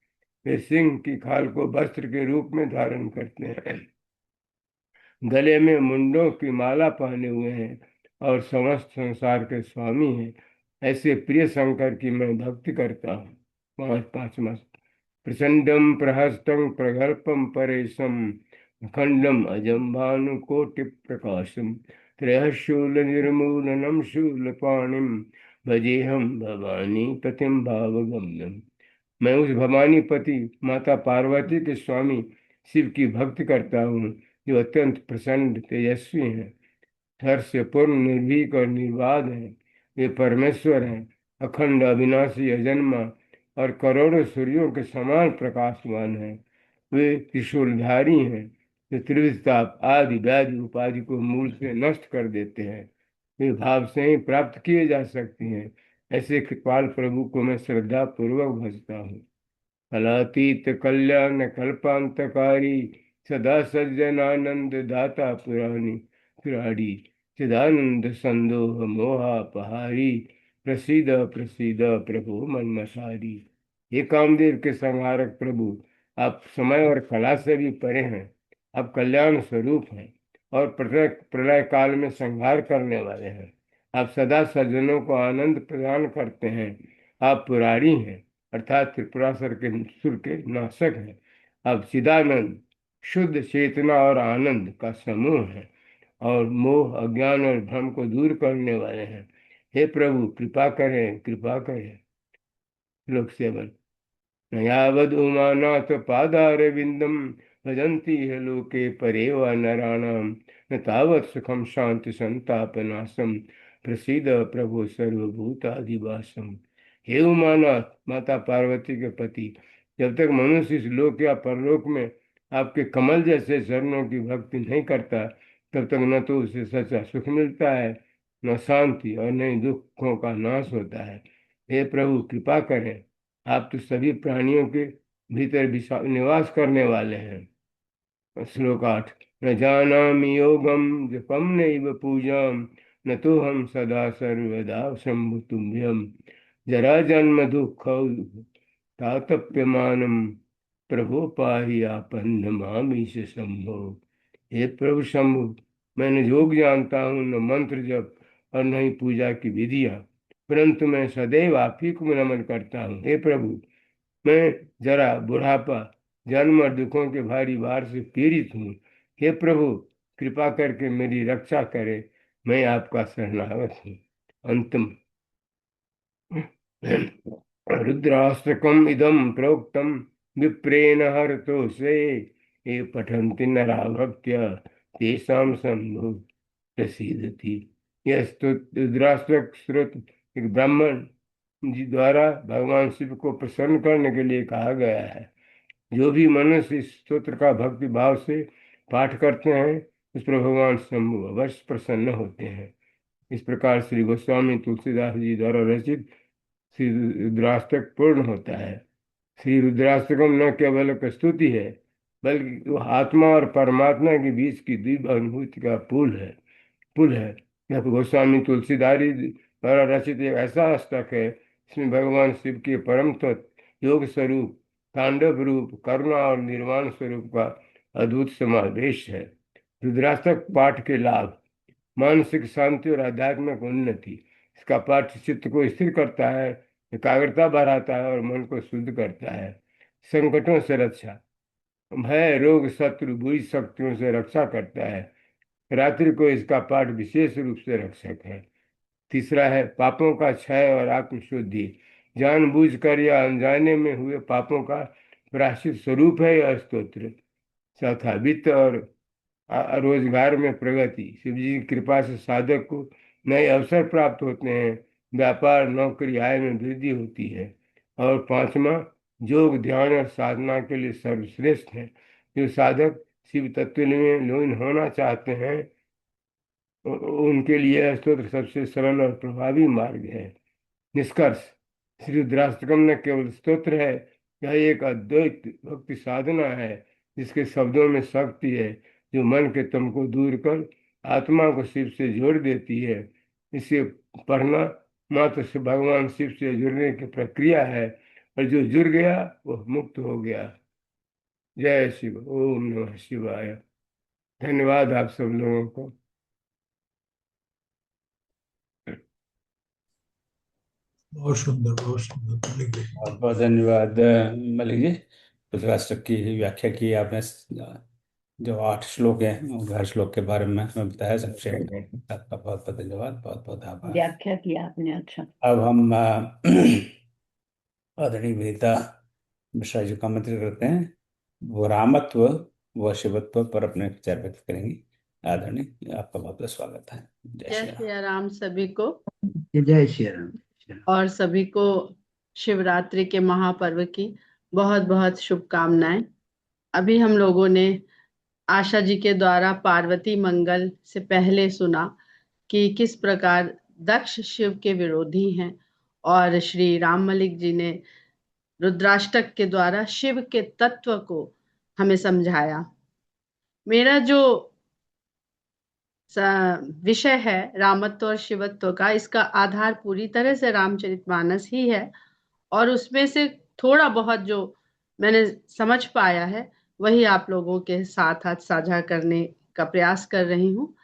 वे सिंह की खाल को वस्त्र के रूप में धारण करते हैं, गले में मुंडों की माला पहने हुए हैं और समस्त संसार के स्वामी हैं। ऐसे प्रिय शंकर की मैं भक्ति करता हूँ। पांचवा। प्रचंडम प्रहस्तम प्रगल्पम परेशम अखंडम अजम भानुकोटि प्रकाशम त्रयशूल निर्मूलनम शूलपाणिम भजेहम भवानी पतिम भावगम्यम। मैं उस भवानी पति माता पार्वती के स्वामी शिव की भक्ति करता हूँ, जो अत्यंत प्रसन्न तेजस्वी हैं, हर्ष से पूर्ण निर्भीक और निर्बाध हैं। वे परमेश्वर हैं, अखंड अविनाशी अजन्मा और करोड़ों सूर्यों के समान प्रकाशमान हैं। वे त्रिशूलधारी हैं, जो त्रिविधताप आदि व्याधि उपाधि को मूल से नष्ट कर देते हैं। वे भाव से ही प्राप्त किए जा सकती हैं। ऐसे कृपाल प्रभु को मैं श्रद्धा पूर्वक भजता हूँ। कलातीत कल्याण कल्पांतकारी सदा सज्जनानंद दाता पुराणी पुराड़ी चिदानंद संदोह मोहापहारी प्रसीद प्रसीद प्रभु मनमसारी। हे कामदेव के संहारक प्रभु, आप समय और कला से भी परे हैं। आप कल्याण स्वरूप हैं और प्रलय प्रलय काल में संहार करने वाले हैं। आप सदा सज्जनों को आनंद प्रदान करते हैं। आप पुरारी हैं, अर्थात त्रिपुरासुर के सुर के नाशक हैं। आप चिदानंद शुद्ध चेतना और आनंद का समूह है और मोह अज्ञान और भ्रम को दूर करने वाले हैं। हे प्रभु, कृपा करें, कृपा करें। श्लोक 7। न यावद उमानाथ पादारविंदम भजन्ति है लोके परेव नराणाम न तावत् सुखम शांति संताप नाशम प्रसीद प्रभु सर्वभूताधिवासम। हे उमानाथ, माता पार्वती के पति, जब तक मनुष्य इस लोक या परलोक में आपके कमल जैसे चरणों की भक्ति नहीं करता, तब तक न तो उसे सच्चा सुख मिलता है, न शांति, और न ही दुखों का नाश होता है। हे प्रभु, कृपा करें। आप तो सभी प्राणियों के भीतर निवास करने वाले हैं। श्लोक 8। न जानामि योगम जपम नैव पूजाम न तो हम सदा सर्वदा शंभु तुभ्यम जरा जन्म दुख तातप्यमानम प्रभो पाहि आपन्न मामीश शंभो। हे प्रभु शंभु, मैंने योग जानता हूँ, न मंत्र जप और न ही पूजा की विधियां, परंतु मैं सदैव आप ही को नमन करता हूँ। हे प्रभु, मैं जरा बुढ़ापा जन्म और दुखों के भारी भार से पीड़ित हूँ। हे प्रभु, कृपा करके मेरी रक्षा करे, मैं आपका शरणागत हूँ। अंतम। रुद्राष्ट्रकम इदम प्रोक्तम विप्रेण हरतो से ये पठन्ति नरा भक्त्या तेषां शंभु प्रसीदति। यह रुद्राष्ट्रक स्रोत एक ब्राह्मण जी द्वारा भगवान शिव को प्रसन्न करने के लिए कहा गया है। जो भी मनुष्य इस स्तोत्र का भक्ति भाव से पाठ करते हैं, उस पर भगवान शंभु अवश्य प्रसन्न होते हैं। इस प्रकार श्री गोस्वामी तुलसीदास जी द्वारा रचित श्री रुद्राष्टक पूर्ण होता है। श्री रुद्राष्टकम न केवल एक स्तुति है, बल्कि वो आत्मा और परमात्मा के बीच की दिव्य अनुभूति का पुल है। यह गोस्वामी तुलसीदारी द्वारा रचित एक ऐसा अष्टक है, इसमें भगवान शिव के परम तत्व, योग स्वरूप, तांडव रूप, करुणा और निर्वाण स्वरूप का अद्भुत समावेश है। रुद्राष्टक पाठ के लाभ: मानसिक शांति और आध्यात्मिक उन्नति। इसका पाठ चित्त को स्थिर करता है, एकाग्रता बढ़ाता है और मन को शुद्ध करता है। संकटों से रक्षा: भय, रोग, शत्रु, बुरी शक्तियों से रक्षा करता है। रात्रि को इसका पाठ विशेष रूप से रक्षक है। तीसरा है पापों का क्षय और आत्मशुद्धि। जानबूझकर या अनजाने में हुए पापों का प्रायश्चित स्वरूप है यह स्तोत्र। चौथा वित्त और रोजगार में प्रगति। शिव जी की कृपा से साधक को नए अवसर प्राप्त होते हैं, व्यापार, नौकरी, आय में वृद्धि होती है। और पांचवा योग, ध्यान और साधना के लिए सर्वश्रेष्ठ है। जो साधक शिव तत्व में लीन होना चाहते हैं उनके लिए यह स्तोत्र सबसे सरल और प्रभावी मार्ग है। निष्कर्ष: श्री रुद्राष्टकम न केवल स्तोत्र है, यह एक अद्वैत भक्ति साधना है जिसके शब्दों में शक्ति है, जो मन के तम को दूर कर आत्मा को शिव से जोड़ देती है। इसे पढ़ना मात्र से भगवान शिव से जुड़ने की प्रक्रिया है, और जो जुड़ गया वह मुक्त हो गया। जय शिव। ओम नमः शिवाय। धन्यवाद आप सब लोगों को। बहुत सुंदर मलिक जी। बहुत बहुत धन्यवाद मलिक जी। रुद्राष्टक की व्याख्या की आपने। जो 8 श्लोक हैं उन हर श्लोक के बारे में हमें बताया संक्षेप में। आपका बहुत बहुत धन्यवाद, बहुत बहुत आभार। व्याख्या किया आपने, अच्छा। अब हम आदरणीय विनीता मिश्रा जी का आमंत्रित करते हैं। वो रामत्व व शिवत्व पर अपने विचार व्यक्त करेंगी। आदरणीय, आपका बहुत बहुत स्वागत है। जय जय श्री राम। श्री राम सभी को, जय श्री राम। और सभी को शिवरात्रि के महापर्व की बहुत बहुत शुभकामनाएं। अभी हम लोगों ने आशा जी के द्वारा पार्वती मंगल से पहले सुना कि किस प्रकार दक्ष शिव के विरोधी हैं, और श्री राम मलिक जी ने रुद्राष्टक के द्वारा शिव के तत्व को हमें समझाया। मेरा जो विषय है रामत्व और शिवत्व का, इसका आधार पूरी तरह से रामचरितमानस ही है, और उसमें से थोड़ा बहुत जो मैंने समझ पाया है वही आप लोगों के साथ आज साझा करने का प्रयास कर रही हूँ।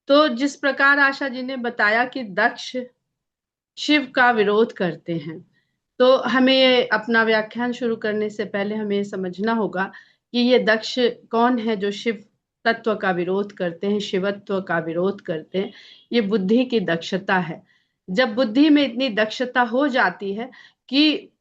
तो जिस प्रकार आशा जी ने बताया कि दक्ष शिव का विरोध करते हैं, तो हमें ये अपना व्याख्यान शुरू करने से पहले हमें समझना होगा कि ये दक्ष कौन है जो शिव तत्व का विरोध करते हैं, शिवत्व का विरोध करते हैं। ये बुद्धि की दक्षता है। जब बुद्धि में इतनी दक्षता हो जाती है कि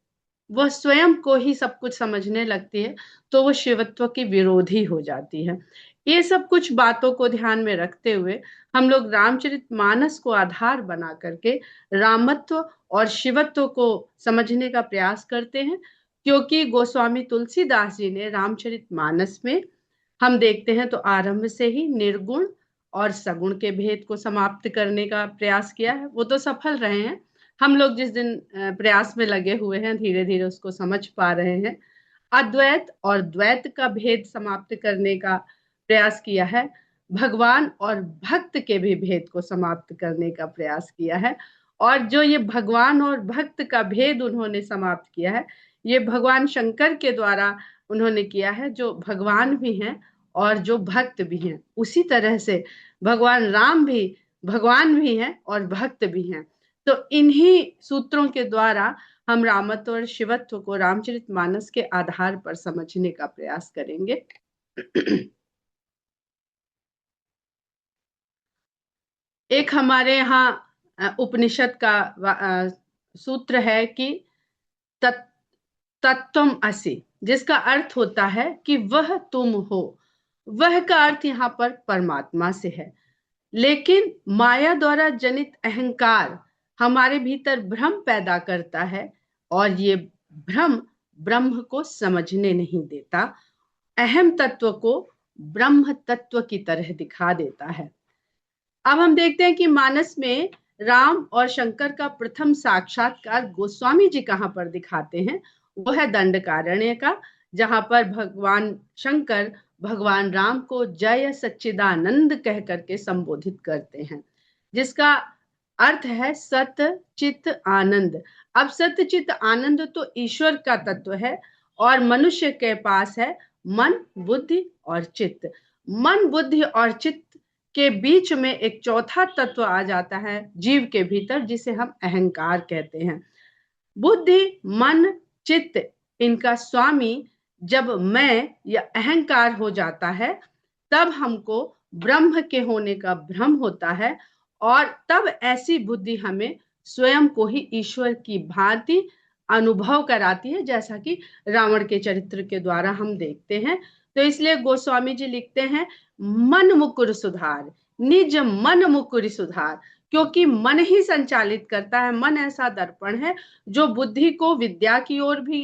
वह स्वयं को ही सब कुछ समझने लगती है, तो वो शिवत्व की विरोधी हो जाती है। ये सब कुछ बातों को ध्यान में रखते हुए हम लोग रामचरितमानस को आधार बना करके रामत्व और शिवत्व को समझने का प्रयास करते हैं, क्योंकि गोस्वामी तुलसीदास जी ने रामचरितमानस में हम देखते हैं तो आरंभ से ही निर्गुण और सगुण के भेद को समाप्त करने का प्रयास किया है। वो तो सफल रहे हैं, हम लोग जिस दिन प्रयास में लगे हुए हैं धीरे धीरे उसको समझ पा रहे हैं। अद्वैत और द्वैत का भेद समाप्त करने का प्रयास किया है। भगवान और भक्त के भी भेद को समाप्त करने का प्रयास किया है। और जो ये भगवान और भक्त का भेद उन्होंने समाप्त किया है, ये भगवान शंकर के द्वारा उन्होंने किया है, जो भगवान भी हैं और जो भक्त भी हैं। उसी तरह से भगवान राम भी भगवान भी हैं और भक्त भी हैं। तो इन्हीं सूत्रों के द्वारा हम रामत्व और शिवत्व को रामचरितमानस के आधार पर समझने का प्रयास करेंगे। एक हमारे यहाँ उपनिषद का सूत्र है कि तत्त्वम असि, जिसका अर्थ होता है कि वह तुम हो। वह का अर्थ यहाँ पर परमात्मा से है, लेकिन माया द्वारा जनित अहंकार हमारे भीतर भ्रम पैदा करता है, और ये भ्रम ब्रह्म को समझने नहीं देता, अहम तत्व को ब्रह्म तत्व की तरह दिखा देता है। अब हम देखते हैं कि मानस में राम और शंकर का प्रथम साक्षात्कार गोस्वामी जी कहाँ पर दिखाते हैं। वो है दंडकारण्य का, जहां पर भगवान शंकर भगवान राम को जय सच्चिदानंद कह करके संबोधित करते हैं, जिसका अर्थ है सत चित आनंद। अब सत चित आनंद तो ईश्वर का तत्व है और मनुष्य के पास है मन बुद्धि और चित्त। मन बुद्धि और चित्त के बीच में एक चौथा तत्व आ जाता है जीव के भीतर, जिसे हम अहंकार कहते हैं। बुद्धि मन चित्त इनका स्वामी जब मैं या अहंकार हो जाता है, तब हमको ब्रह्म के होने का भ्रम होता है और तब ऐसी बुद्धि हमें स्वयं को ही ईश्वर की भांति अनुभव कराती है, जैसा कि रावण के चरित्र के द्वारा हम देखते हैं। तो इसलिए गोस्वामी जी लिखते हैं, मन मुकुर सुधार, निज मन मुकुर सुधार, क्योंकि मन ही संचालित करता है। मन ऐसा दर्पण है जो बुद्धि को विद्या की ओर भी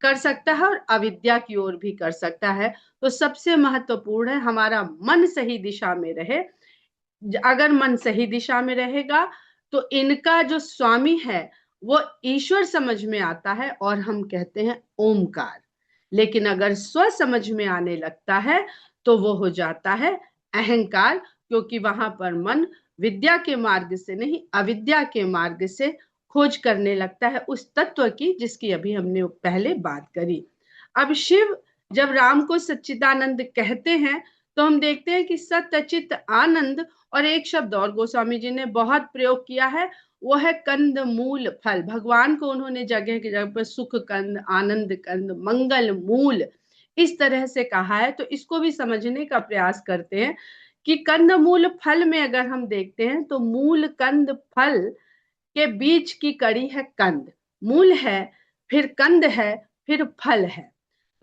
कर सकता है और अविद्या की ओर भी कर सकता है। तो सबसे महत्वपूर्ण है हमारा मन सही दिशा में रहे। अगर मन सही दिशा में रहेगा तो इनका जो स्वामी है वो ईश्वर समझ में आता है और हम कहते हैं ओमकार। लेकिन अगर स्व समझ में आने लगता है तो वो हो जाता है अहंकार, क्योंकि वहां पर मन विद्या के मार्ग से नहीं अविद्या के मार्ग से खोज करने लगता है उस तत्व की जिसकी अभी हमने पहले बात करी। अब शिव जब राम को सच्चिदानंद कहते हैं तो हम देखते हैं कि सच्चित आनंद, और एक शब्द और गोस्वामी जी ने बहुत प्रयोग किया है, वो है कंद मूल फल। भगवान को उन्होंने जगह की जगह पर सुख कंद, आनंद कंद, मंगल मूल इस तरह से कहा है। तो इसको भी समझने का प्रयास करते हैं कि कंद मूल फल में अगर हम देखते हैं तो मूल कंद फल के बीच की कड़ी है कंद। मूल है, फिर कंद है, फिर फल है।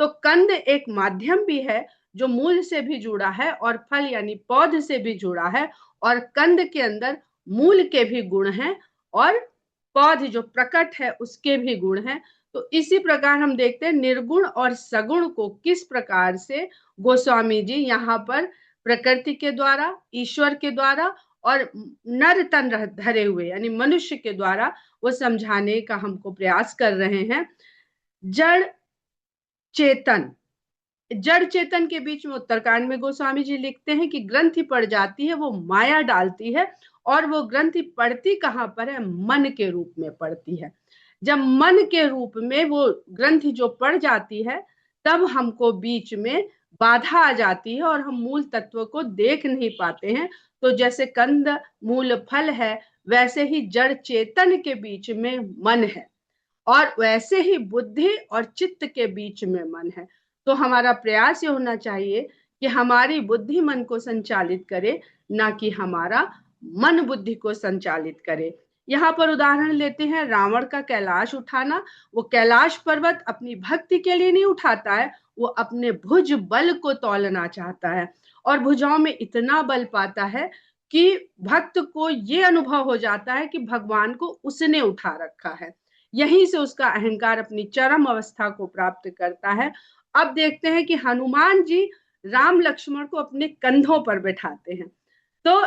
तो कंद एक माध्यम भी है जो मूल से भी जुड़ा है और फल यानी पौध से भी जुड़ा है, और कंद के अंदर मूल के भी गुण हैं और पौध जो प्रकट है उसके भी गुण हैं। तो इसी प्रकार हम देखते हैं निर्गुण और सगुण को किस प्रकार से गोस्वामी जी यहाँ पर प्रकृति के द्वारा, ईश्वर के द्वारा और नर तन धरे हुए यानी मनुष्य के द्वारा वो समझाने का हमको प्रयास कर रहे हैं। जड़ चेतन, जड़ चेतन के बीच में उत्तरकांड में गोस्वामी जी लिखते हैं कि ग्रंथि पड़ जाती है, वो माया डालती है, और वो ग्रंथि पड़ती कहाँ पर है? मन के रूप में पड़ती है। जब मन के रूप में वो ग्रंथि जो पड़ जाती है तब हमको बीच में बाधा आ जाती है और हम मूल तत्व को देख नहीं पाते हैं। तो जैसे कंद मूल फल है वैसे ही जड़ चेतन के बीच में मन है और वैसे ही बुद्धि और चित्त के बीच में मन है। तो हमारा प्रयास ये होना चाहिए कि हमारी बुद्धि मन को संचालित करे, ना कि हमारा मन बुद्धि को संचालित करे। यहाँ पर उदाहरण लेते हैं रावण का कैलाश उठाना। वो कैलाश पर्वत अपनी भक्ति के लिए नहीं उठाता है, वो अपने भुज बल को तौलना चाहता है और भुजाओं में इतना बल पाता है कि भक्त को ये अनुभव हो जाता है कि भगवान को उसने उठा रखा है। यहीं से उसका अहंकार अपनी चरम अवस्था को प्राप्त करता है। अब देखते हैं कि हनुमान जी राम लक्ष्मण को अपने कंधों पर बैठाते हैं। तो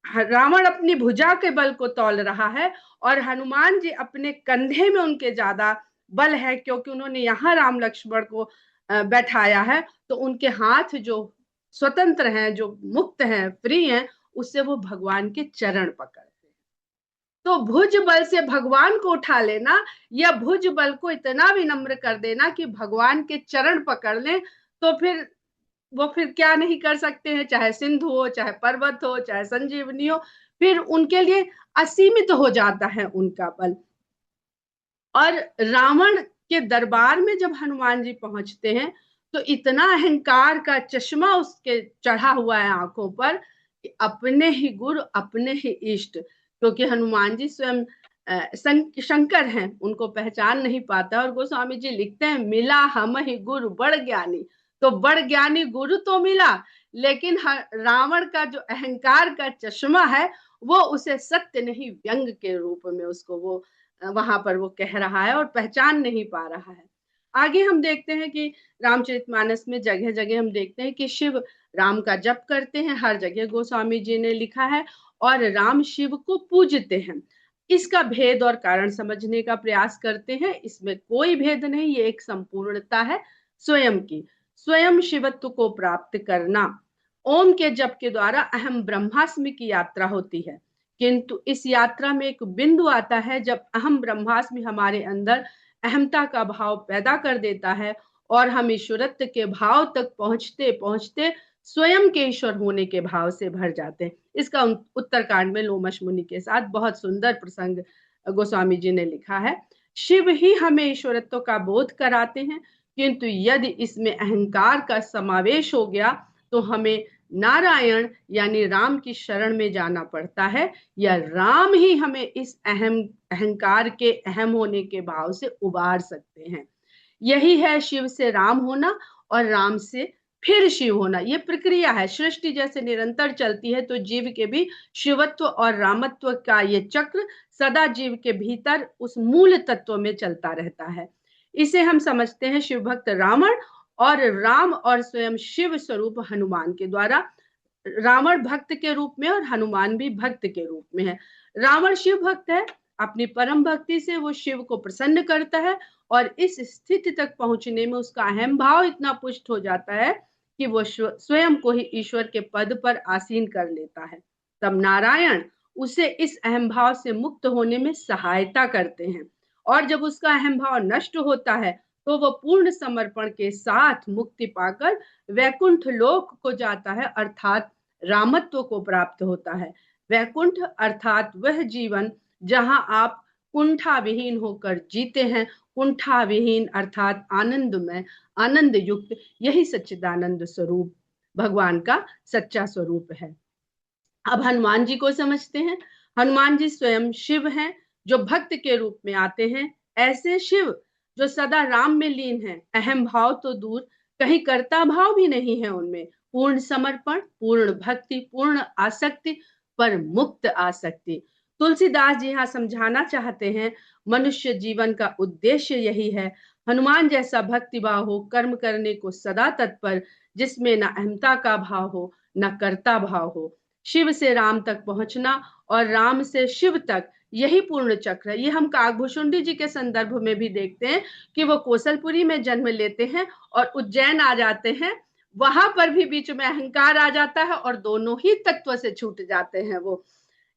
रावण अपनी भुजा के बल को तौल रहा है और हनुमान जी अपने कंधे में उनके ज्यादा बल है, क्योंकि उन्होंने यहाँ राम लक्ष्मण को बैठाया है। तो उनके हाथ जो स्वतंत्र हैं, जो मुक्त हैं, फ्री हैं, उससे वो भगवान के चरण पकड़ते हैं। तो भुज बल से भगवान को उठा लेना या भुज बल को इतना विनम्र कर देना कि भगवान के चरण पकड़ लें, तो फिर वो फिर क्या नहीं कर सकते हैं? चाहे सिंधु हो, चाहे पर्वत हो, चाहे संजीवनी हो, फिर उनके लिए असीमित हो जाता है उनका बल। और रावण के दरबार में जब हनुमान जी पहुंचते हैं तो इतना अहंकार का चश्मा उसके चढ़ा हुआ है आंखों पर कि अपने ही गुरु अपने ही इष्ट, क्योंकि हनुमान जी स्वयं शंकर हैं, उनको पहचान नहीं पाता। और गोस्वामी जी लिखते हैं, मिला हम ही गुरु बड़ ज्ञानी। तो बड़ ज्ञानी गुरु तो मिला, लेकिन रावण का जो अहंकार का चश्मा है वो उसे सत्य नहीं व्यंग के रूप में उसको वो वहां पर वो कह रहा है और पहचान नहीं पा रहा है। आगे हम देखते हैं कि रामचरितमानस में जगह जगह हम देखते हैं कि शिव राम का जप करते हैं, हर जगह गोस्वामी जी ने लिखा है, और राम शिव को पूजते हैं। इसका भेद और कारण समझने का प्रयास करते हैं। इसमें कोई भेद नहीं, ये एक संपूर्णता है। स्वयं शिवत्व को प्राप्त करना। ओम के जप के द्वारा अहम ब्रह्मास्मि की यात्रा होती है, किंतु इस यात्रा में एक बिंदु आता है जब अहम ब्रह्मास्मि हमारे अंदर अहमता का भाव पैदा कर देता है और हम ईश्वरत्व के भाव तक पहुंचते पहुंचते स्वयं के ईश्वर होने के भाव से भर जाते हैं। इसका उत्तरकांड में लोमश मुनि के साथ बहुत सुंदर प्रसंग गोस्वामी जी ने लिखा है। शिव ही हमें ईश्वरत्व का बोध कराते हैं, किंतु यदि इसमें अहंकार का समावेश हो गया तो हमें नारायण यानी राम की शरण में जाना पड़ता है, या राम ही हमें इस अहंकार के अहम होने के भाव से उबार सकते हैं। यही है शिव से राम होना और राम से फिर शिव होना। ये प्रक्रिया है, सृष्टि जैसे निरंतर चलती है तो जीव के भी शिवत्व और रामत्व का ये चक्र सदा जीव के भीतर उस मूल तत्व में चलता रहता है। इसे हम समझते हैं शिव भक्त रावण और राम और स्वयं शिव स्वरूप हनुमान के द्वारा। रावण भक्त के रूप में और हनुमान भी भक्त के रूप में है। रावण शिव भक्त है, अपनी परम भक्ति से वो शिव को प्रसन्न करता है और इस स्थिति तक पहुंचने में उसका अहम भाव इतना पुष्ट हो जाता है कि वो स्वयं को ही ईश्वर के पद पर आसीन कर लेता है। तब नारायण उसे इस अहम भाव से मुक्त होने में सहायता करते हैं, और जब उसका अहम भाव नष्ट होता है तो वह पूर्ण समर्पण के साथ मुक्ति पाकर वैकुंठ लोक को जाता है, अर्थात रामत्व को प्राप्त होता है। वैकुंठ अर्थात वह जीवन जहां आप कुंठा विहीन होकर जीते हैं। कुंठा विहीन अर्थात आनंदमय, आनंद युक्त, यही सच्चिदानंद स्वरूप भगवान का सच्चा स्वरूप है। अब हनुमान जी को समझते हैं। हनुमान जी स्वयं शिव हैं जो भक्त के रूप में आते हैं। ऐसे शिव जो सदा राम में लीन है, अहम भाव तो दूर, कहीं कर्ता भाव भी नहीं है उनमें। पूर्ण समर्पण, पूर्ण भक्ति, पूर्ण आसक्ति, पर मुक्त आसक्ति। तुलसीदास जी यहाँ समझाना चाहते हैं मनुष्य जीवन का उद्देश्य यही है। हनुमान जैसा भक्ति भाव हो, कर्म करने को सदा तत्पर, जिसमें न अहमता का भाव हो न कर्ता भाव हो। शिव से राम तक पहुंचना और राम से शिव तक, यही पूर्ण चक्र है। ये हम काकभूषुंडी जी के संदर्भ में भी देखते हैं कि वो कौशलपुरी में जन्म लेते हैं और उज्जैन आ जाते हैं। वहां पर भी बीच में अहंकार आ जाता है और दोनों ही तत्व से छूट जाते हैं वो।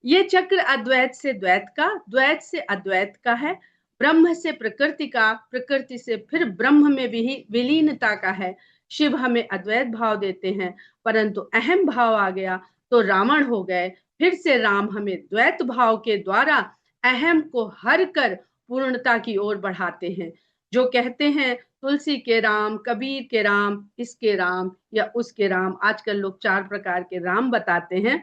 ये चक्र अद्वैत से द्वैत का, द्वैत से अद्वैत का है, ब्रह्म से प्रकृति का, प्रकृति से फिर ब्रह्म में विलीनता का है। शिव हमें अद्वैत भाव देते हैं, परंतु अहम भाव आ गया तो रावण हो गए। फिर से राम हमें द्वैत भाव के द्वारा अहम को हर कर पूर्णता की ओर बढ़ाते हैं। जो कहते हैं तुलसी के राम, कबीर के राम, इसके राम या उसके राम, आजकल लोग 4 प्रकार के राम बताते हैं।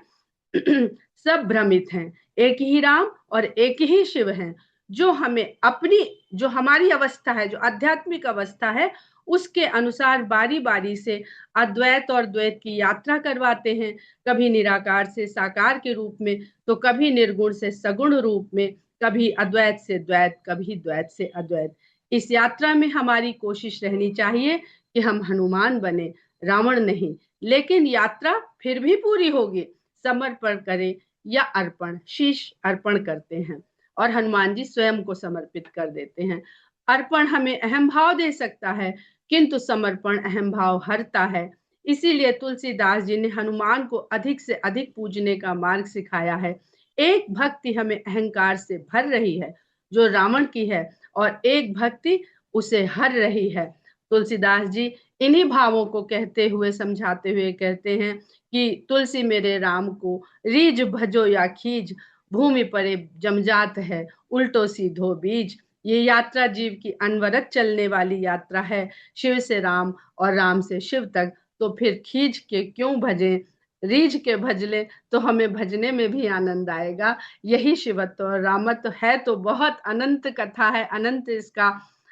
सब भ्रमित हैं। एक ही राम और एक ही शिव हैं, जो हमें अपनी, जो हमारी अवस्था है, जो आध्यात्मिक अवस्था है, उसके अनुसार बारी बारी से अद्वैत और द्वैत की यात्रा करवाते हैं। कभी निराकार से साकार के रूप में, तो कभी निर्गुण से सगुण रूप में, कभी अद्वैत से द्वैत, कभी द्वैत से अद्वैत। इस यात्रा में हमारी कोशिश रहनी चाहिए कि हम हनुमान बने, रावण नहीं। लेकिन यात्रा फिर भी पूरी होगी, समर्पण करें या अर्पण, शीश अर्पण करते हैं और हनुमान जी स्वयं को समर्पित कर देते हैं। अर्पण हमें अहम भाव दे सकता है, किंतु समर्पण अहम भाव हरता है। इसीलिए तुलसीदास जी ने हनुमान को अधिक से अधिक पूजने का मार्ग सिखाया है। एक भक्ति हमें अहंकार से भर रही है जो रावण की है, और एक भक्ति उसे हर रही है। तुलसीदास जी इन्हीं भावों को कहते हुए, समझाते हुए कहते हैं कि तुलसी मेरे राम को रीझ भजो या खीज, भूमि परे जमजात है उल्टो सीधो बीज। ये यात्रा जीव की अनवरत चलने वाली यात्रा है, शिव से राम और राम से शिव तक। तो फिर खींच के क्यों भजें, रीझ के भज ले तो हमें भजने में भी आनंद आएगा। यही शिवत्व और रामत्व है। तो बहुत अनंत कथा है, अनंत इसका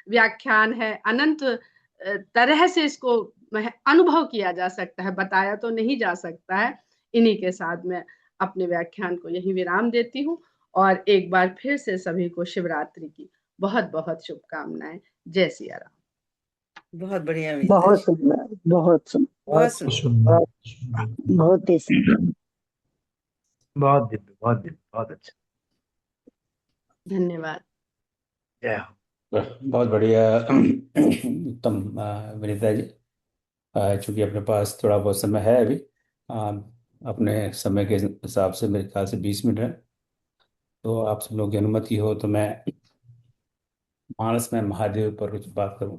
व्याख्यान है, अनंत तरह से इसको अनुभव किया जा सकता है, बताया तो नहीं जा सकता है। इन्हीं के साथ मैं अपने व्याख्यान को यही विराम देती हूँ और एक बार फिर से सभी को शिवरात्रि की बहुत बहुत शुभकामनाएं। जय सिया राम। बहुत बढ़िया बहुत सुंदर, बहुत सुंदर, बहुत सुंदर। बहुत ही सुंदर। बहुत दिव्य, बहुत दिव्य, बहुत अच्छा। धन्यवाद। जय हो। बहुत बढ़िया। उत्तम विनीता जी। चूंकि अपने पास थोड़ा बहुत समय है अभी, आ, अपने समय के हिसाब से मेरे ख्याल से 20 मिनट है। तो आप सब लोग की अनुमति हो तो मैं मानस में महादेव पर कुछ बात करूं।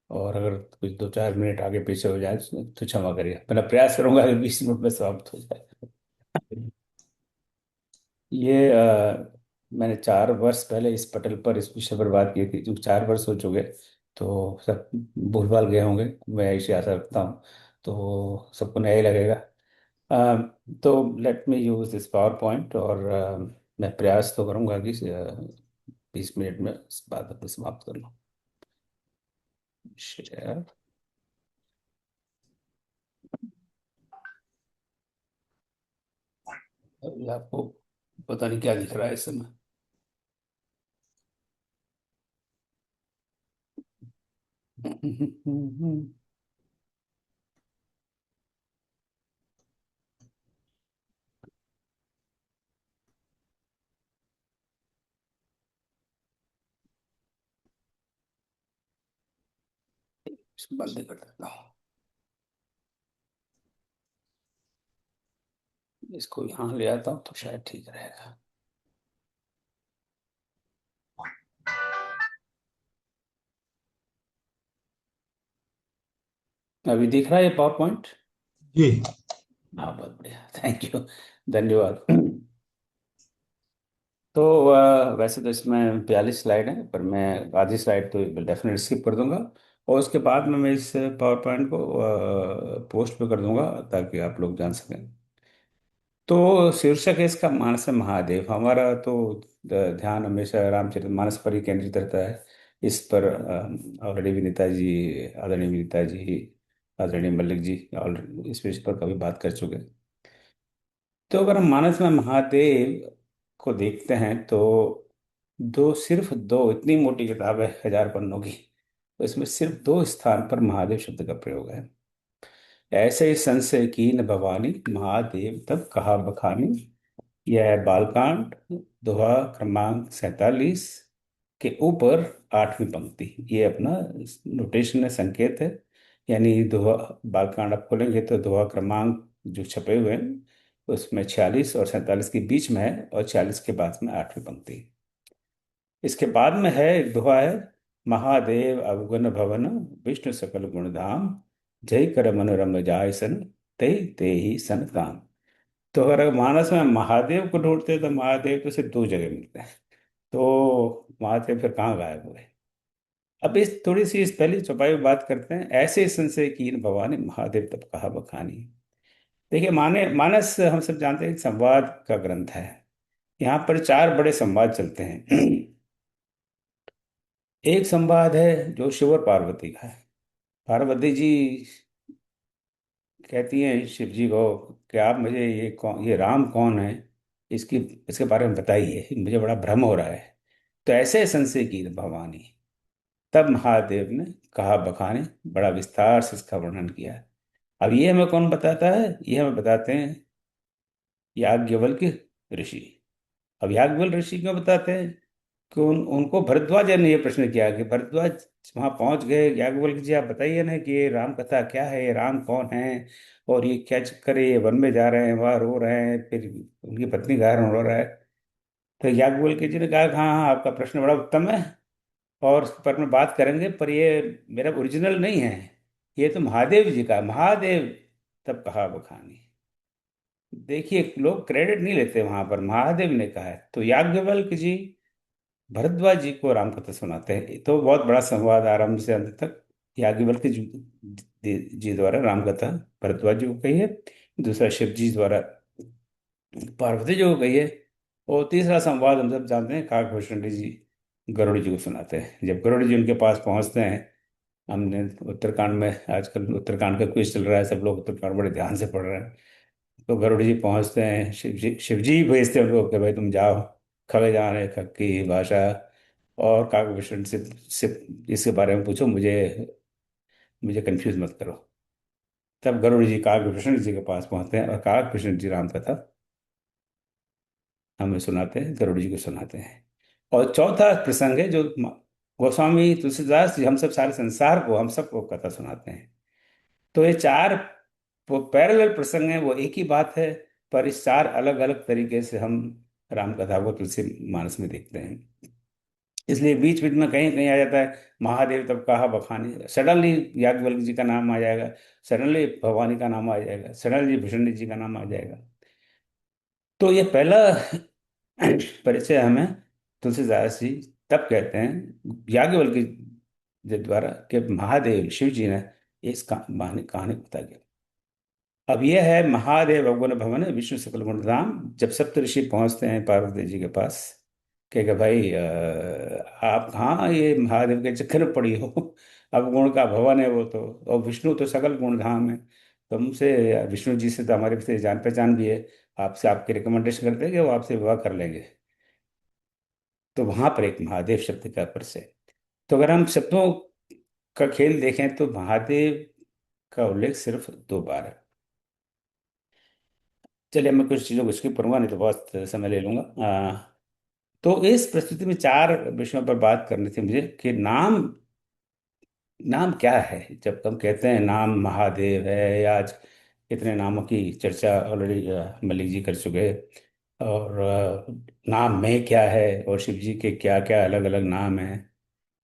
और अगर कुछ 2-4 मिनट आगे पीछे हो जाए तो क्षमा करिए, मैं प्रयास करूंगा कि 20 मिनट में समाप्त हो जाए। ये मैंने 4 वर्ष पहले इस पटल पर इस विषय पर बात की थी, जो 4 वर्ष हो चुके, तो सब भूल भाल गए होंगे, मैं ऐसी आशा रखता हूँ। तो सबको नया ही लगेगा। अ, तो let me use this power point, और मैं प्रयास तो करूंगा कि 20 मिनट में इस बात को समाप्त कर लूँ। शेयर। अभी आपको पता नहीं क्या दिख रहा है इस समय। इसको बंद कर देता हूँ, इसको यहाँ ले आता हूँ तो शायद ठीक रहेगा। अभी दिख रहा है ये पावर पॉइंट? जी। हाँ, बहुत बढ़िया, थैंक यू, धन्यवाद। तो वैसे तो इसमें 42 स्लाइड है, पर मैं आधी स्लाइड तो डेफिनेट स्किप कर दूंगा। और उसके बाद में मैं इस पावर पॉइंट को पोस्ट पे कर दूंगा ताकि आप लोग जान सकें। तो शीर्षक है इसका मानस में महादेव। हमारा तो ध्यान हमेशा रामचरितमानस पर ही केंद्रित रहता है। इस पर ऑलरेडी विनीता जी, आदरणीय विनीता जी, आदरणीय मल्लिक जी ऑलरेडी इस विषय पर कभी बात कर चुके हैं। तो अगर हम मानस में महादेव को देखते हैं तो सिर्फ दो, इतनी मोटी किताब है 1000 पन्नों की, तो इसमें सिर्फ 2 स्थान पर महादेव शब्द का प्रयोग है। ऐसे ही संशय की न भवानी, महादेव तब कहा बखानी। यह है बालकांड, दोहा क्रमांक 47 के ऊपर 8वीं पंक्ति। ये अपना नोटेशन है, संकेत है। यानी दोहा, बालकांड आप खोलेंगे तो दोहा क्रमांक जो छपे हुए हैं उसमें 46 और 47 के बीच में है, और 46 के बाद में 8वीं पंक्ति। इसके बाद में है एक दोहा है, महादेव अवगुण भवन, विष्णु सकल गुण धाम, जय कर मनोरम जाय सन, ते ते ही सन काम। तो अगर मानस में महादेव को ढूंढते हैं तो महादेव तो सिर्फ 2 जगह मिलते हैं। तो महादेव फिर कहाँ गायब हुए? अब इस थोड़ी सी इस पहली चौपाई में बात करते हैं। ऐसे संशय कीन भवानी, महादेव तब कहा बखानी। देखिए, मानस हम सब जानते हैं कि संवाद का ग्रंथ है। यहाँ पर 4 बड़े संवाद चलते हैं। एक संवाद है जो शिव और पार्वती का है। पार्वती जी कहती हैं शिव जी को कि आप मुझे ये राम कौन है, इसकी इसके बारे में बताइए, मुझे बड़ा भ्रम हो रहा है। तो ऐसे संशय की भवानी। तब महादेव ने कहा बखाने, बड़ा विस्तार से इसका वर्णन किया। अब ये हमें कौन बताता है? ये हमें बताते हैं याज्ञवल्क्य ऋषि। अब याज्ञवल्क्य ऋषि क्यों बताते हैं? कि उनको भरद्वाज ने ये प्रश्न किया कि भरद्वाज वहां पहुंच गए, याज्ञवल्क्य जी आप बताइए ना कि ये राम कथा क्या है, ये राम कौन है, और ये क्या चक्कर है, ये वन में जा रहे हैं, वहां रो रहे हैं, फिर उनकी पत्नी का हरण हो रहा है। तो याज्ञवल्क्य जी ने कहा कि हाँ हाँ, आपका प्रश्न बड़ा उत्तम है, और उस पर में बात करेंगे, पर ये मेरा ओरिजिनल नहीं है, ये तो महादेव जी का। महादेव तब कहा बखानी। देखिए, लोग क्रेडिट नहीं लेते, वहां पर महादेव ने कहा है। तो याज्ञवल्क्य जी भरद्वाज जी को रामकथा सुनाते हैं। तो बहुत बड़ा संवाद आरंभ से अंत तक याज्ञवल्क्य जी द्वारा रामकथा भरद्वाज जी को कही है। दूसरा शिव जी द्वारा पार्वती जी को कही है। और तीसरा संवाद हम सब जानते हैं, काकभूषण जी गरुड़ जी को सुनाते हैं। जब गरुड़ जी उनके पास पहुंचते हैं, हमने उत्तराखंड में आजकल उत्तराखंड का क्विज चल रहा है, सब लोग उत्तराखंड बड़े ध्यान से पढ़ रहे हैं। तो गरुड़ जी पहुंचते हैं, शिव जी भेजते हैं उनको कि भाई तुम जाओ, खगे जान है खग की भाषा, और काकभूषण से इसके बारे में पूछो, मुझे मुझे कंफ्यूज मत करो। तब गरुड़ जी काकभूषण जी के पास पहुंचते हैं, और काकभूषण जी राम कथा हमें सुनाते हैं, गरुड़ जी को सुनाते हैं। और चौथा प्रसंग है जो गोस्वामी तुलसीदास जी हम सब सारे संसार को, हम सबको कथा सुनाते हैं। तो ये चार पैरेलल प्रसंग हैं, वो एक ही बात है, पर इस चार अलग अलग तरीके से हम राम कथा को तुलसी मानस में देखते हैं। इसलिए बीच बीच में कहीं कहीं आ जाता है महादेव, तब कहा बखानी, सडनली याज्ञवल्क्य जी का नाम आ जाएगा, सडनली भवानी का नाम आ जाएगा, सडनली भूषण जी का नाम आ जाएगा। तो ये पहला परिचय हमें तुलसीदास जी तब कहते हैं याज्ञवल्क्य जी द्वारा कि महादेव शिव जी ने इस कहानी कहानी बता दिया। अब यह है महादेव अवगुण भवन विष्णु सकल गुण धाम। जब सप्तऋषि पहुंचते हैं पार्वती जी के पास, कहेगा भाई आप कहाँ ये महादेव के चक्कर में पड़ी हो, अब गुण का भवन है वो तो, और विष्णु तो सकल गुण धाम है, तो हमसे विष्णु जी से तो हमारे से जान पहचान भी है, आपसे आपके रिकमेंडेशन करते हैं कि वो आपसे विवाह कर लेंगे। तो वहां पर एक महादेव शब्द का परिचय। तो अगर हम शब्दों का खेल देखें तो महादेव का उल्लेख सिर्फ 2 बार है। चलिए मैं कुछ चीज़ों को स्किप करूंगा, नहीं तो बहुत समय ले लूंगा। तो इस प्रस्तुति में 4 विषयों पर बात करनी थी मुझे कि नाम, नाम क्या है। जब हम कहते हैं नाम महादेव है, या आज इतने नामों की चर्चा ऑलरेडी मलिक जी कर चुके हैं, और नाम में क्या है, और शिव जी के क्या क्या अलग अलग नाम हैं,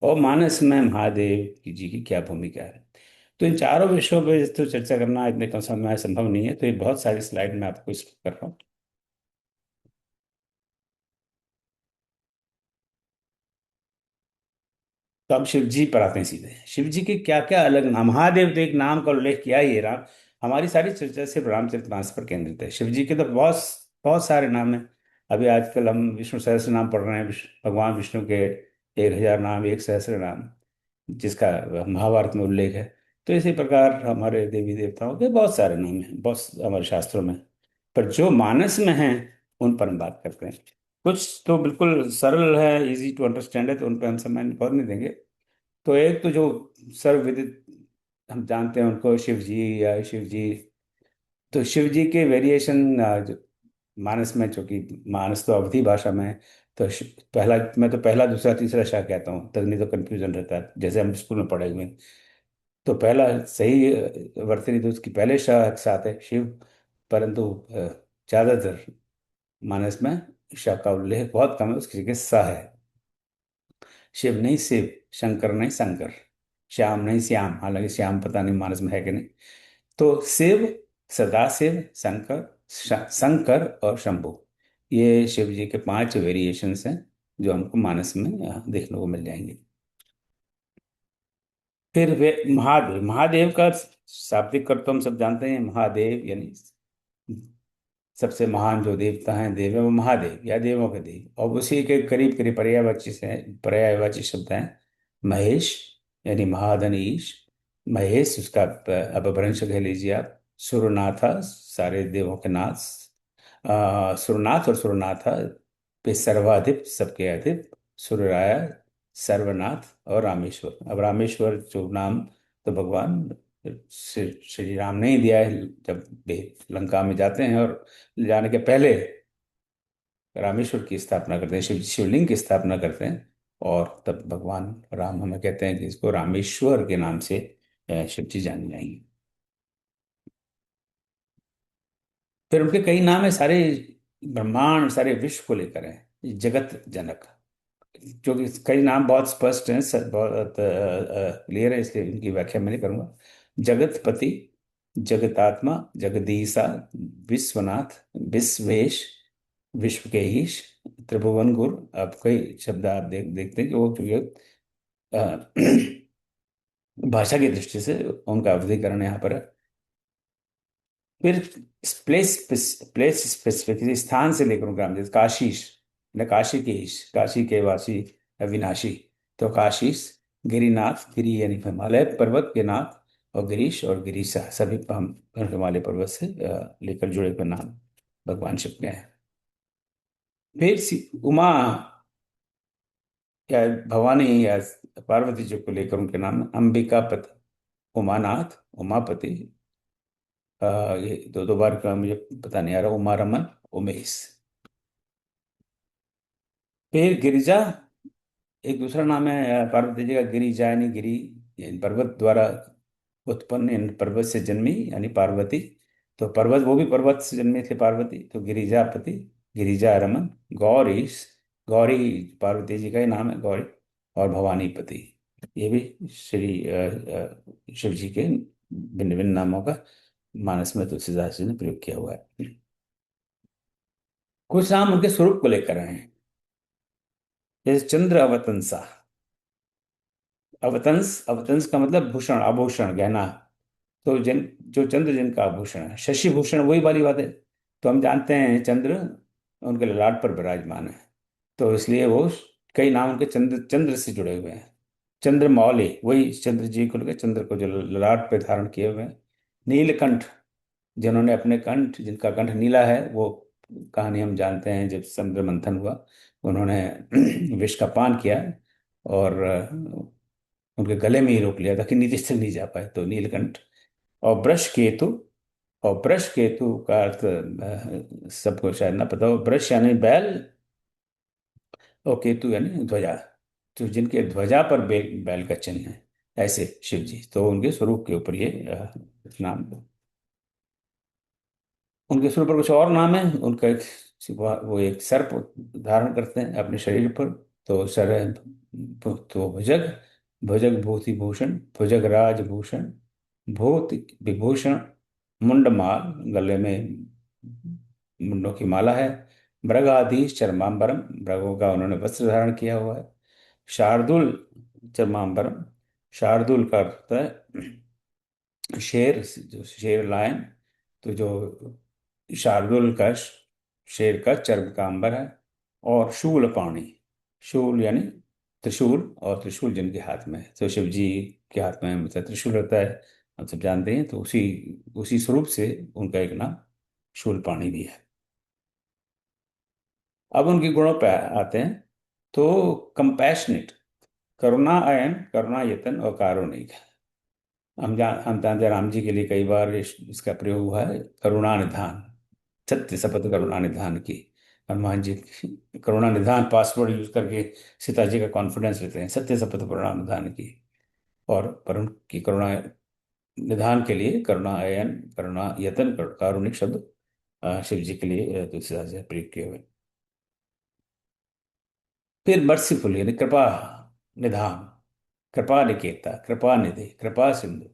और मानस में महादेव जी की क्या भूमिका है। तो इन चारों विषयों पर तो चर्चा करना इतने कम समय में संभव नहीं है, तो ये बहुत सारी स्लाइड में आपको स्किप कर रहा हूँ। तो अब शिव जी पर आते हैं सीधे। शिव जी के क्या क्या अलग नाम, महादेव तो एक नाम का उल्लेख किया ही है। राम, हमारी सारी चर्चा सिर्फ रामचरितमानस पर केंद्रित है। शिव जी के तो बहुत बहुत सारे नाम हैं। अभी आजकल हम विष्णु सहस्त्र नाम पढ़ रहे हैं, भगवान विष्णु के 1000 नाम, 1 सहस्त्र नाम, जिसका महाभारत में उल्लेख है। तो इसी प्रकार हमारे देवी देवताओं के बहुत सारे नाम हैं, बहुत हमारे शास्त्रों में। पर जो मानस में हैं उन पर हम बात करते हैं। कुछ तो बिल्कुल सरल है, इजी टू अंडरस्टैंड है, तो उन पर हम समय बहुत नहीं देंगे। तो एक तो जो सर्वविदित हम जानते हैं उनको, शिव जी या शिव जी। तो शिव जी के वेरिएशन मानस में, चूंकि मानस तो अवधि भाषा में है, तो पहला, मैं तो पहला दूसरा तीसरा शाह कहता हूँ, तब नहीं तो कंफ्यूजन रहता है, जैसे हम स्कूल में पढ़े हुए हैं। तो पहला सही वर्तनी तो उसकी पहले शाह के साथ है शिव, परंतु ज्यादातर मानस में शाह का उल्लेख बहुत कम है, उसकी जगह सा है। शिव नहीं शिव, शंकर नहीं शंकर, श्याम नहीं श्याम, हालांकि श्याम पता नहीं मानस में है कि नहीं। तो शिव, सदाशिव, शंकर, शंकर और शंभु, ये शिव जी के 5 वेरिएशंस हैं जो हमको मानस में देखने को मिल जाएंगे। फिर वे महादेव, महादेव का शाब्दिक अर्थ तो हम सब जानते हैं, महादेव यानी सबसे महान जो देवता हैं, देव है वो महादेव या देवों के देव। और उसी के करीब करीब पर्यायवाची से, पर्यायवाची शब्द हैं महेश यानी महाधनीश, महेश उसका अपभ्रंश कह लीजिए आप। सुरनाथा, सारे देवों के नाथ, सुरनाथ और सुरनाथा पे सर्वाधिप, सबके अधिप, सुरराया, सर्वनाथ और रामेश्वर। अब रामेश्वर जो नाम तो भगवान श्री राम ने ही दिया है। जब वे लंका में जाते हैं और ले जाने के पहले रामेश्वर की स्थापना करते हैं, शिवलिंग की स्थापना करते हैं, और तब भगवान राम हमें कहते हैं कि इसको रामेश्वर के नाम से शिव जी जाने जाएंगे। फिर उनके कई नाम है, सारे ब्रह्मांड, सारे विश्व को लेकर है। जगत जनक, जो कि कई नाम बहुत स्पष्ट हैं, बहुत क्लियर है, इसलिए इनकी व्याख्या मैं नहीं करूंगा। जगतपति, जगतात्मा, जगदीसा, विश्वनाथ, विश्वेश, विश्व के ईश, त्रिभुवन गुरु। अब कई शब्द आप देखते हैं कि वो जो अ, भाषा की दृष्टि से उनका अवधिकरण यहाँ पर है। फिर प्लेस, प्लेस स्पेसिफिक, स्थान से लेकर उनका नाम, जैसे काशीश न, काशी के ईश, काशी के वासी, अविनाशी। तो काशीश, गिरिनाथ, गिरि यानी हिमालय पर्वत के नाथ, और गिरीश और गिरीशा, सभी हम हिमालय पर्वत से लेकर जुड़े हुए नाम भगवान शिव के हैं। फिर उमा या भवानी या पार्वती जी को लेकर उनके नाम है अंबिका पति, उमानाथ, उमापति, ये 2 बार का मुझे पता नहीं आ रहा, उमा रमन, उमेश। फिर गिरिजा एक दूसरा नाम है पार्वती जी का गिरिजा, यानी गिरी, यानी पर्वत द्वारा उत्पन्न, यानी पर्वत से जन्मी यानी पार्वती। तो पर्वत, वो भी पर्वत से जन्मे थे पार्वती, तो गिरिजापति, गिरिजा रमन, गौरी, गौरी पार्वती जी का ही नाम है गौरी, और भवानीपति, ये भी श्री शिव जी के भिन्न भिन्न नामों का मानस में तुलसीदास जी ने प्रयोग किया हुआ है। कुछ नाम उनके स्वरूप को लेकर आए हैं, जैसे चंद्र अवतंसा। अवतंस, अवतंस का मतलब भूषण, आभूषण, गहना। तो जो चंद्र जिनका आभूषण है, शशि भूषण, वही वाली बात है। तो हम जानते हैं चंद्र उनके ललाट पर विराजमान है, तो इसलिए वो कई नाम उनके चंद्र, चंद्र से जुड़े हुए हैं। चंद्रमौली, वही चंद्र जी को लेकर, चंद्र को जो ललाट पे धारण किए हुए हैं। नीलकंठ, जिन्होंने अपने कंठ, जिनका कंठ नीला है, वो कहानी हम जानते हैं, जब समुद्र मंथन हुआ, उन्होंने विष का पान किया और उनके गले में ही रोक लिया था कि नीचे से नहीं जा पाए, तो नीलकंठ। और वृष केतु, और वृष केतु का अर्थ सबको शायद ना पता हो। वृष यानी बैल, और केतु यानी ध्वजा, तो जिनके ध्वजा पर बैल का चिन्ह है, ऐसे शिव जी, तो उनके स्वरूप के ऊपर ये नाम। उनके सिर पर कुछ और नाम है। उनका एक, वो एक सर्प धारण करते हैं अपने शरीर पर, तो सर है, तो भुजग, भुजग भूति भूषण, भुजग राज भूषण, भूत विभूषण, मुंडमाल, गले में मुंडों की माला है। मृगाधीश चर्मांबरम, मृगों का उन्होंने वस्त्र धारण किया हुआ है। शार्दुल चर्मांबरम, शार्दुल का अर्थ होता है शेर, जो शेर, लायन। तो जो शार्दुल का शेर का चर्म का अंबर है। और शूल पाणी, शूल यानी त्रिशूल, और त्रिशूल जिनके हाथ में है, तो शिव जी के हाथ में हमेशा त्रिशूल रहता है, हम सब जानते हैं, तो उसी उसी स्वरूप से उनका एक नाम शूल पाणी भी है। अब उनके गुणों पर आते हैं, तो कंपैशनेट, करुणा अयन, करुणा यतन और कारुणिक। हम जानते हैं राम जी के लिए कई बार इसका प्रयोग हुआ है, करुणा निधान, सत्य शपथ करुणा निधान की। हनुमान जी करुणा निधान पासवर्ड यूज करके सीता जी का कॉन्फिडेंस लेते हैं, सत्य शपथ करुणा निधान की। और पर उनकी करुणा निधान के लिए करुणा अयन, करुणा यतन, कारुणिक शब्द शिव जी के लिए तुलसीदास जी ने प्रयोग किए हुए। फिर मर्सीफुल यानी कृपा निधान, कृपा निकेता, कृपा निधि, कृपा सिंधु,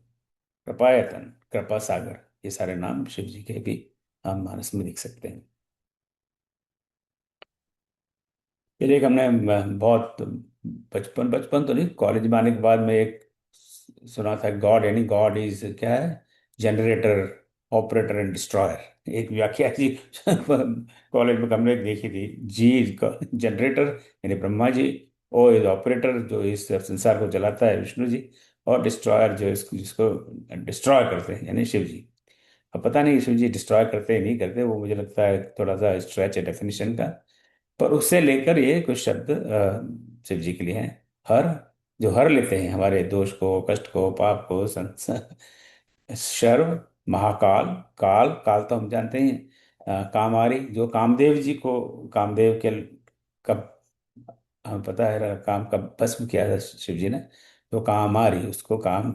कृपायतन, कृपा सागर, ये सारे नाम शिव जी के भी हम मानस में देख सकते हैं। फिर एक हमने बहुत बचपन, बचपन तो नहीं, कॉलेज में आने के बाद में एक सुना था, गॉड यानी गॉड इज क्या है, जनरेटर, ऑपरेटर एंड डिस्ट्रॉयर, एक व्याख्या जी कॉलेज में हमने देखी थी। जी जनरेटर यानी ब्रह्मा जी, ओ इज ऑपरेटर जो इस संसार को चलाता है, विष्णु जी, और डिस्ट्रॉयर जो इसको, जिसको डिस्ट्रॉय करते हैं, यानी शिव जी। अब पता नहीं शिव जी डिस्ट्रॉय करते हैं नहीं करते, वो मुझे लगता है थोड़ा सा स्ट्रेच है डेफिनेशन का, पर उससे लेकर ये कुछ शब्द शिव जी के लिए हैं। हर, जो हर लेते हैं हमारे दोष को, कष्ट को, पाप को, शर्व, महाकाल, काल, काल तो हम जानते हैं, कामारी, जो कामदेव जी को, कामदेव के कब, हमें पता है काम कब भस्म किया था शिव जी ने, तो कामारी, उसको काम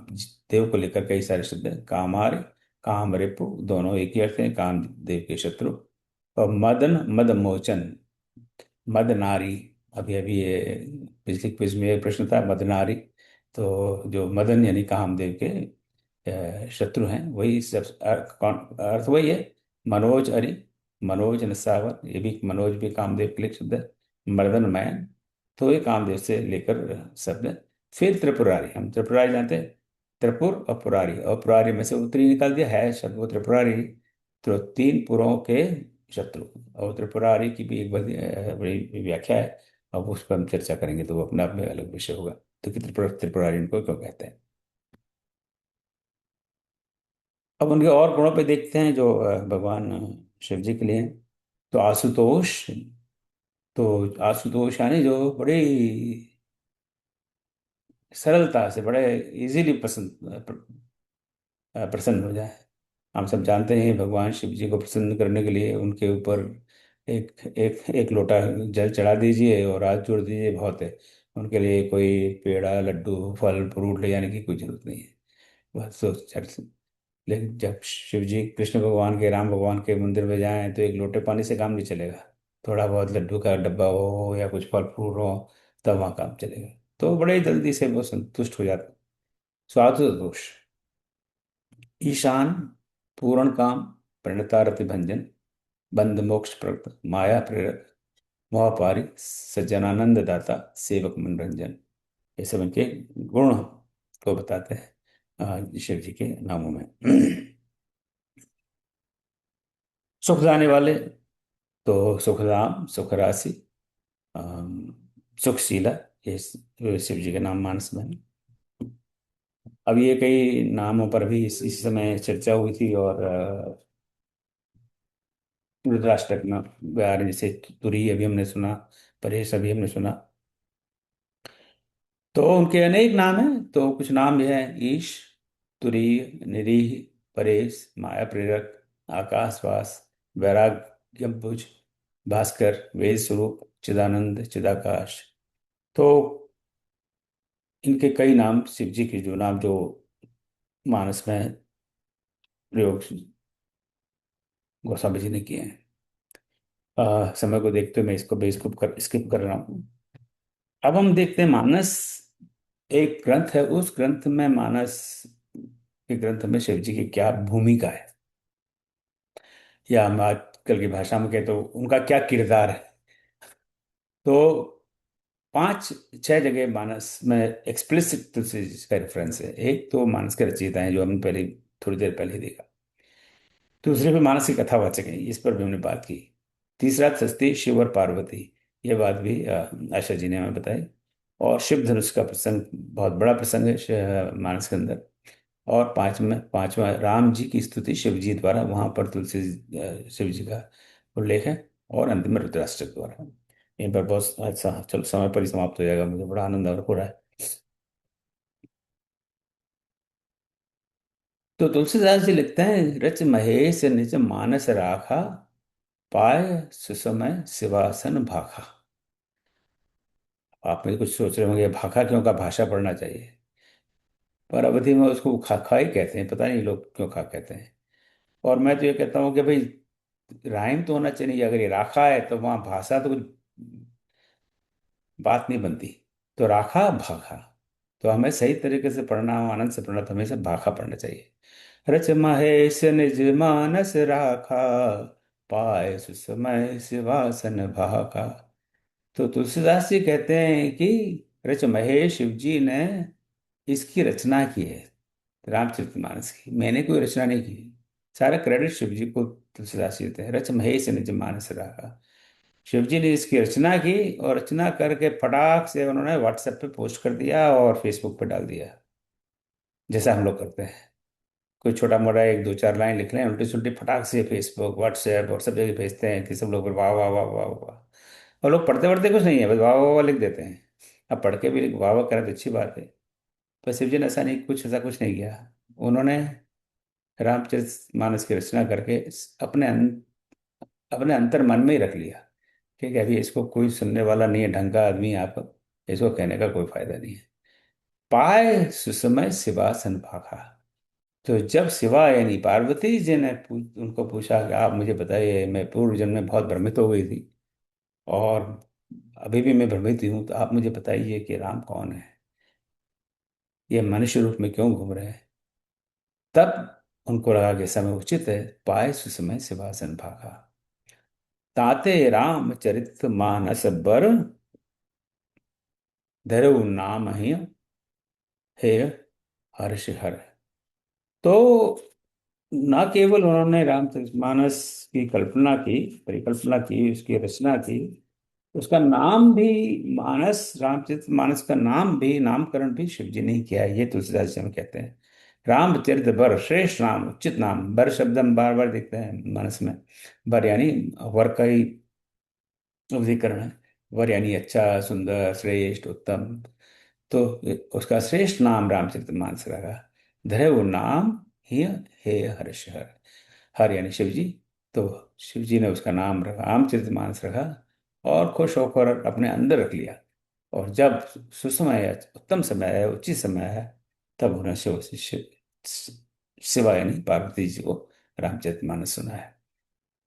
देव को लेकर कई सारे शब्द हैं। कामारी, काम रिपु, दोनों एक ही अर्थ हैं, कामदेव के शत्रु। और मदन, मद मोचन, मद नारी, अभी अभी ये पिछले क्विज में ये प्रश्न था, मद नारी। तो जो मदन यानी कामदेव के शत्रु हैं, वही सब अर्थ वही है। मनोज अरि, मनोज नसावर, ये भी मनोज भी कामदेव के लिए शब्द है। मर्दन मैन, तो ये कामदेव से लेकर शब्द है। फिर त्रिपुरारी, हम त्रिपुरारी जानते हैं, त्रिपुर और पुरारी, और पुरारी में से उत्तरी निकाल दिया है शब्द, वो त्रिपुरारी, तो तीन पुरों के शत्रु। और त्रिपुरारी की भी एक बड़ी व्याख्या है, अब उस पर हम चर्चा करेंगे, तो वो अपने आप में अलग विषय होगा, तो कि त्रिपुरारी इनको क्यों कहते हैं। अब उनके और गुणों पे देखते हैं जो भगवान शिव जी के लिए हैं। तो आशुतोष, तो आशुतोष यानी जो बड़ी सरलता से, बड़े इजीली प्रसन्न हो जाए। हम सब जानते हैं भगवान शिव जी को प्रसन्न करने के लिए उनके ऊपर एक एक एक लोटा जल चढ़ा दीजिए और हाथ जोड़ दीजिए, बहुत है। उनके लिए कोई पेड़ा लड्डू फल फ्रूट ले जाने की कोई जरूरत नहीं है। बस तो लेकिन जब शिव जी कृष्ण भगवान के राम भगवान के मंदिर में जाएं तो एक लोटे पानी से काम नहीं चलेगा। थोड़ा बहुत लड्डू का डब्बा हो या कुछ फल फ्रूट हो, तब वहाँ काम चलेगा। तो बड़े जल्दी से वो संतुष्ट हो जाते। स्वातु दोष ईशान पूर्ण काम प्रणतारति भंजन बंध मोक्ष प्रद माया प्रेरक मोहपारी सज्जनानंद दाता सेवक मनोरंजन। ये सब इनके गुण को बताते हैं शिव जी के नामों में। सुखदाने वाले तो सुखधाम सुखराशि सुखशीला, ये शिव जी के नाम मानस में हैं। अब ये कई नामों पर भी इस समय चर्चा हुई थी, और रुद्राष्टक में बारे में जैसे तुरी अभी हमने सुना, परेश अभी हमने सुना। तो उनके अनेक नाम हैं। तो कुछ नाम ये हैं: ईश, तुरीय, निरीह, परेश, माया प्रेरक, आकाशवास, वैराग्यम्बुज, भास्कर, वेद स्वरूप, चिदानंद, चिदाकाश। तो इनके कई नाम शिव जी के जो नाम जो मानस में प्रयोग गोस्वामी जी ने किए हैं। समय को देखते हुए मैं इसको स्किप कर रहा हूँ। अब हम देखते हैं मानस एक ग्रंथ है, उस ग्रंथ में मानस के ग्रंथ में शिव जी की क्या भूमिका है, या हम आजकल की भाषा में कहें तो उनका क्या किरदार है। तो 5-6 जगह मानस में एक्सप्लिसिट तुलसी जी का रेफरेंस है। एक तो मानस के रचयिता हैं जो हमने पहले थोड़ी देर पहले ही देखा। दूसरे पे मानस की कथावाचक है, इस पर भी हमने बात की। तीसरा सस्ती शिव और पार्वती, ये बात भी आशा जी ने हमें बताई। और शिव धनुष का प्रसंग बहुत बड़ा प्रसंग है मानस के अंदर। और पांचवा राम जी की स्तुति शिव जी द्वारा, वहां पर तुलसी शिव जी का उल्लेख है। और अंत में रुद्राष्टक द्वारा। इन पर बहुत अच्छा, चलो समय पर ही समाप्त हो जाएगा, मुझे बड़ा आनंद हो रहा है। तो तुलसीदास जी लिखते हैं: रच महेश निज मानस राखा पाय सुसमय शिवासन भाखा। आप मुझे कुछ सोच रहे होंगे भाखा क्यों का, भाषा पढ़ना चाहिए। पर अवधि में उसको खाखा ही कहते हैं, पता नहीं लोग क्यों खा कहते हैं। और मैं तो ये कहता हूँ कि भाई राइम तो होना चाहिए, अगर ये राखा है तो वहाँ भाषा तो कुछ बात नहीं बनती। तो राखा भाखा, तो हमें सही तरीके से पढ़ना हो, आनंद से पढ़ना, तो हमेशा भाखा पढ़ना चाहिए। रच महेश निज मानस राखा पाए सुसमय शिवासन भाखा। तो तुलसीदास जी कहते हैं कि रच महेश शिव जी ने इसकी रचना की है, रामचरितमानस की। मैंने कोई रचना नहीं की, सारा क्रेडिट शिव जी को तुलसीदास जी देते हैं। रच महेश निज मानस राखा, शिव जी ने इसकी रचना की, और रचना करके फटाक से उन्होंने व्हाट्सएप पे पोस्ट कर दिया और फेसबुक पे डाल दिया, जैसा हम लोग करते हैं। कोई छोटा मोटा 1-2-4 लाइन लिख लें, उल्टी सुल्टी फटाक से फेसबुक व्हाट्सएप और सब जगह भेजते हैं कि सब लोग वाह वाह वाह वाह वाह। और लोग पढ़ते पढ़ते कुछ नहीं है, बस वाह वाह वाह लिख देते हैं। अब पढ़ के भी वाह वाह करें तो अच्छी बात है। पर शिव जी ने ऐसा कुछ नहीं किया। उन्होंने रामचरितमानस की रचना करके अपने अंतर मन में ही रख लिया। ठीक है, अभी इसको कोई सुनने वाला नहीं है, ढंग का आदमी आप, इसको कहने का कोई फायदा नहीं है। पाए सुसमय शिवासन भाखा। तो जब शिवा यानी पार्वती जी ने उनको पूछा कि आप मुझे बताइए, मैं पूर्व जन्म में बहुत भ्रमित हो गई थी और अभी भी मैं भ्रमित ही हूं, तो आप मुझे बताइए कि राम कौन है, ये मनुष्य रूप में क्यों घूम रहे हैं। तब उनको लगा कि समय उचित है, पाए सुसमय शिवासन भागा। ताते राम चरित मानस बर धरऊ नाम ही हे हर्ष हर। तो न केवल उन्होंने रामचरितमानस की कल्पना की, परिकल्पना की, उसकी रचना की, उसका नाम भी मानस, रामचरितमानस का नाम भी, नामकरण भी शिव जी ने ही किया है। ये तुलसीदास जी हमें कहते हैं रामचरित बर श्रेष्ठ नाम, उचित नाम। बर शब्द हम बार बार देखते हैं मानस में। बर यानी वर का ही अवधीकरण है। वर यानी अच्छा, सुंदर, श्रेष्ठ, उत्तम। तो उसका श्रेष्ठ नाम रामचरितमानस रखा। धरे वो नाम ही हे हर्ष हर। हर यानी शिव जी। तो शिव जी ने उसका नाम रखा, रामचरितमानस रखा, और खुश होकर अपने अंदर रख लिया। और जब सुसमय है, उत्तम समय है, उचित समय है, तब उन्हें शिवा यानी पार्वती जी को रामचरितमानस सुना है।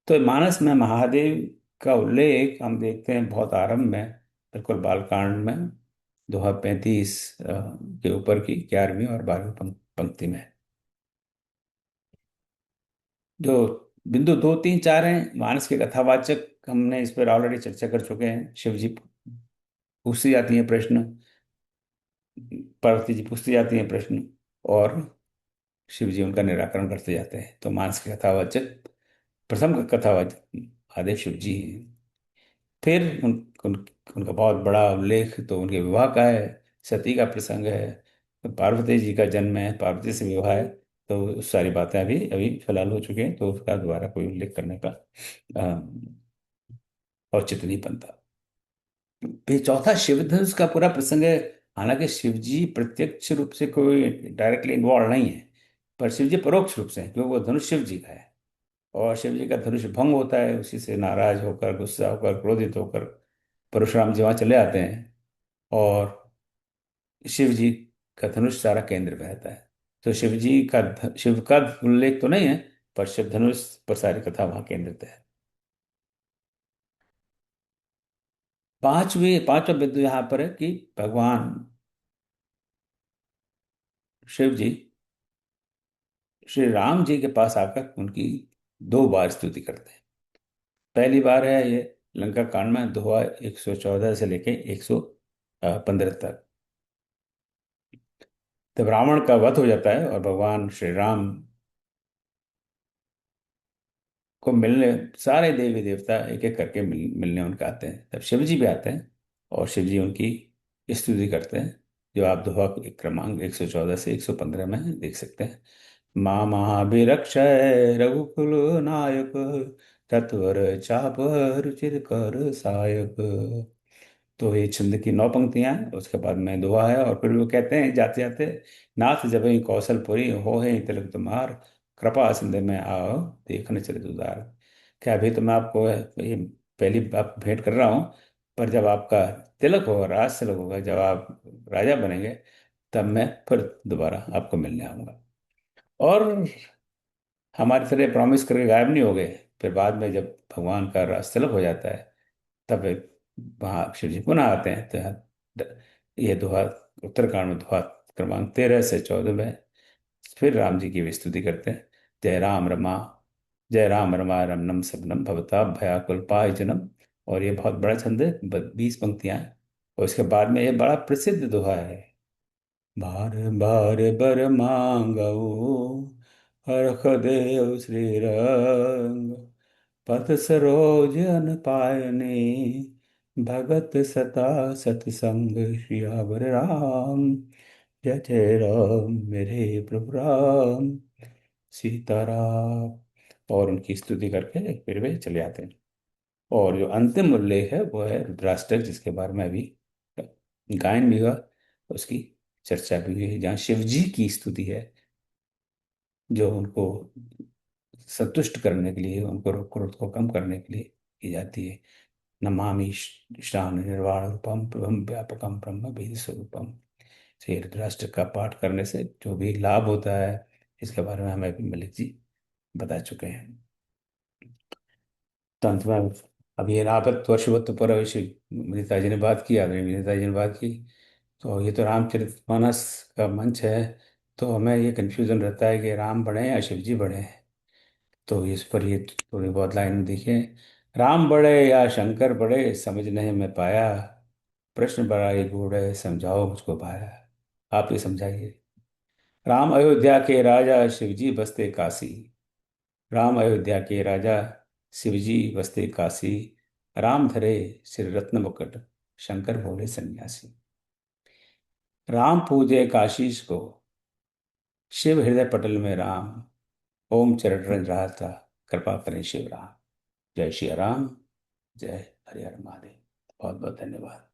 तो मानस में महादेव का उल्लेख हम देखते हैं बहुत आरंभ में, बिल्कुल बालकांड में, दोहा 35 के ऊपर की 11वीं और 12वीं पंक्ति में। जो बिंदु 2, 3, 4 हैं मानस के कथावाचक, हमने इस पर ऑलरेडी चर्चा कर चुके हैं। शिव जी पूछती जाती हैं प्रश्न, पार्वती जी पूछती जाती हैं प्रश्न, और शिव जी उनका निराकरण करते जाते हैं। तो मानस के कथावाचक, प्रथम कथावाचक महादेव शिव जी हैं। फिर उनका बहुत बड़ा उल्लेख तो उनके विवाह का है, सती का प्रसंग है, तो पार्वती जी का जन्म है, पार्वती से विवाह है। तो उस सारी बातें अभी अभी फिलहाल हो चुके हैं, तो उसका दोबारा कोई उल्लेख करने का औचित्य नहीं बनता। फिर चौथा शिव धनुष का पूरा प्रसंग है। हालांकि शिव जी प्रत्यक्ष रूप से कोई डायरेक्टली इन्वॉल्व नहीं है, पर शिव जी परोक्ष रूप से हैं, क्योंकि वो धनुष शिव जी का है। और शिव जी का धनुष भंग होता है, उसी से नाराज होकर, गुस्सा होकर, क्रोधित होकर परशुराम जी वहां चले आते हैं, और शिव जी का धनुष सारा केंद्र में रहता है। तो शिव का उल्लेख तो नहीं है, पर शिव धनुष पर सारी कथा वहां केंद्रित है। पांचवा बिंदु यहाँ पर है कि भगवान शिव जी श्री राम जी के पास आकर उनकी 2 बार स्तुति करते हैं। पहली बार है ये लंका कांड में, दोहा 114 से लेके 115 तक। तब रावण का वध हो जाता है और भगवान श्री राम को मिलने सारे देवी देवता एक एक करके मिलने उनके आते हैं। तब शिव जी भी आते हैं और शिव जी उनकी स्तुति करते हैं, जो आप दोहा क्रमांक 114 से 115 में देख सकते हैं। माँ महाभिरक्षय रघुकुल नायक, तत्वर चाप रुचिर कर सायक। तो ये छंद की 9 पंक्तियां हैं, उसके बाद में दोहा है, और फिर वो कहते हैं जाते जाते, नाथ जब कौशलपुरी हो है तिलक तुम्हार, कृपा सिंधु में आओ देखने चले उदार। क्या अभी तो मैं आपको ये पहली बार भेंट कर रहा हूँ, पर जब आपका तिलक होगा, राज तिलक होगा, जब आप राजा बनेंगे, तब मैं फिर दोबारा आपको मिलने आऊंगा। और हमारी तरह प्रॉमिस करके गायब नहीं हो गए। फिर बाद में जब भगवान का राज तिलक हो जाता है, तब वहाँ शिव जी पुनः आते हैं। तो ये दोहा उत्तरकांड में दोहा क्रमांक 13 से 14 में फिर राम जी की भी स्तुति करते हैं। जय राम रमा रमनम सबनम भवता भयाकुल पाय जनम। और ये बहुत बड़ा छंद है, 20 पंक्तियां हैं। और इसके बाद में ये बड़ा प्रसिद्ध दोहा है। बार बार बर मांगऊ हरख देव श्री रंग, पथ सरोज अन पायने भगत सता सतसंग, सियावर राम जय जय राम मेरे प्रभु राम सीताराम। और उनकी स्तुति करके फिर वे चले आते हैं। और जो अंतिम उल्लेख है वो है रुद्राष्टक, जिसके बारे में अभी गायन भी हुआ, उसकी चर्चा भी हुई है, जहाँ शिव जी की स्तुति है, जो उनको संतुष्ट करने के लिए, उनको क्रोध को कम करने के लिए की जाती है। नमामि शान निर्वाण रूपम प्रभम व्यापकम ब्रह्म वेद स्वरूपम। श्री रुद्राष्टक का पाठ करने से जो भी लाभ होता है, इसके बारे में हमें भी मलिक जी बता चुके हैं। तो अंत में अब ये रापत वर्षवत्व पर विनीता जी ने बात की, आदरणीय विनीता जी ने बात की। तो ये तो रामचरितमानस का मंच है, तो हमें ये कन्फ्यूजन रहता है कि राम बड़े हैं या शिव जी बड़े हैं। तो इस पर ये थोड़ी बहुत लाइन देखिए। राम बड़े या शंकर बड़े समझ नहीं मैं पाया, प्रश्न बड़ा ये गूढ़ है समझाओ मुझको भाया। आप ये समझाइए। राम अयोध्या के राजा, शिव जी बसते काशी। राम अयोध्या के राजा, शिव जी बसते काशी। राम धरे सिर रत्न मुकुट, शंकर भोले सन्यासी। राम पूजे काशीश को, शिव हृदय पटल में राम। ओम चरण रंज रहा था, कृपा करें शिव राम। जय श्री राम, जय हरि हर महादेव। बहुत बहुत धन्यवाद।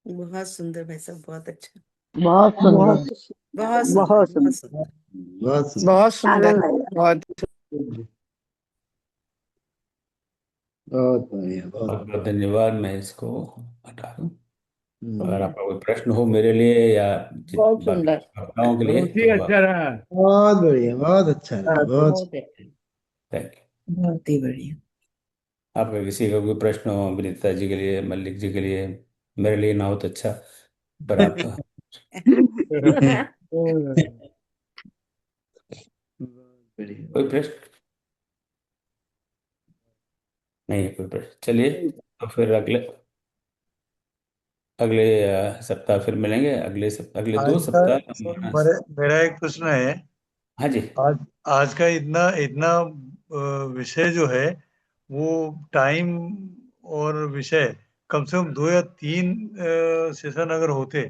बहुत सुंदर भाई साहब, बहुत अच्छा। बहुत सुंदर। बहुत सुंदर, बहुत बहुत सुंदर। सुंदर। बहुत सुंदर। आनंद आया। बहुत बहुत बढ़िया, बहुत बहुत बहुत धन्यवाद। मैं इसको हटा दूं। अगर आपका कोई प्रश्न हो मेरे लिए या बहुत बाकी सुंदर। वक्ताओं के लिए बहुत ही तो अच्छा आप। रहा। बहुत बढ़िया, बहुत अच्छा रहा, बहुत। बहुत अच्छा, थैंक बहुत ही बढ़िया। यू। आपका किसी का कोई प्रश्न हो विनीता जी के लिए, मल्लिक जी के लिए, मेरे लिए ना हो तो अच्छा, पर आप। बहुत बढ़िया। कोई प्रश्न नहीं है? कोई प्रश्न, चलिए तो फिर अगले अगले सप्ताह फिर मिलेंगे। अगले आज दो का सप्ताह हमारा। मेरा एक प्रश्न है। हाँ जी। आज आज का इतना इतना विषय जो है वो टाइम और विषय कम से कम 2 या 3 सेशन अगर होते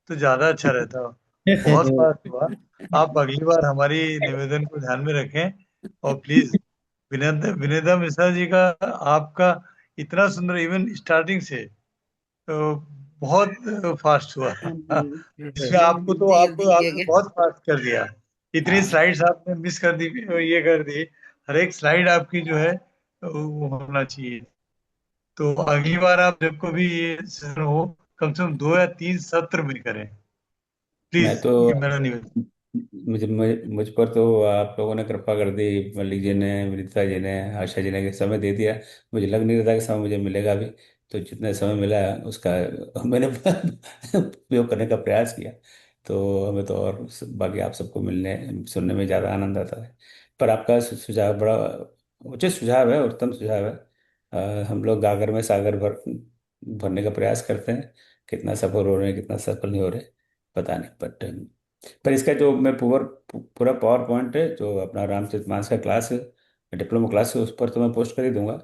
तो ज्यादा अच्छा रहता। बहुत फास्ट हुआ। आप अगली बार हमारी निवेदन को ध्यान में रखें और प्लीज विनेदा विनेदा मिश्रा जी का आपका इतना सुंदर इवन स्टार्टिंग से बहुत फास्ट हुआ। हाँ जी, इसमें आपको तो जल्दी आपको किया आपने गया। बहुत फास्ट कर दिया। इतनी हाँ, स्लाइड्स आपने मिस कर दी, ये कर दी। हर एक स्लाइड आपकी जो है वो होना चाहिए। तो अगली बार आप जब को भी ये सेशन हो कम से कम 2 या 3 सत्र में करें मैं प्लीज। तो ये मेरा निवेदन। मुझ पर तो आप लोगों ने कृपा कर दी, मल्लिक जी ने, विनीता जी ने, आशा जी ने, कि समय दे दिया। मुझे लग नहीं रहा था कि समय मुझे मिलेगा भी। तो जितना समय मिला उसका मैंने उपयोग करने का प्रयास किया। तो हमें तो और बाकी आप सबको मिलने सुनने में ज़्यादा आनंद आता है। पर आपका सुझाव बड़ा उचित सुझाव है, उत्तम सुझाव है। हम लोग गागर में सागर भरने का प्रयास करते हैं। कितना सफल हो रहे हैं, कितना सफल नहीं हो रहे, पता नहीं। पर इसका जो मैं पूरा पावर पॉइंट है जो अपना रामचरितमानस का क्लास है, डिप्लोमा क्लास है, उस पर तो मैं पोस्ट कर ही दूंगा।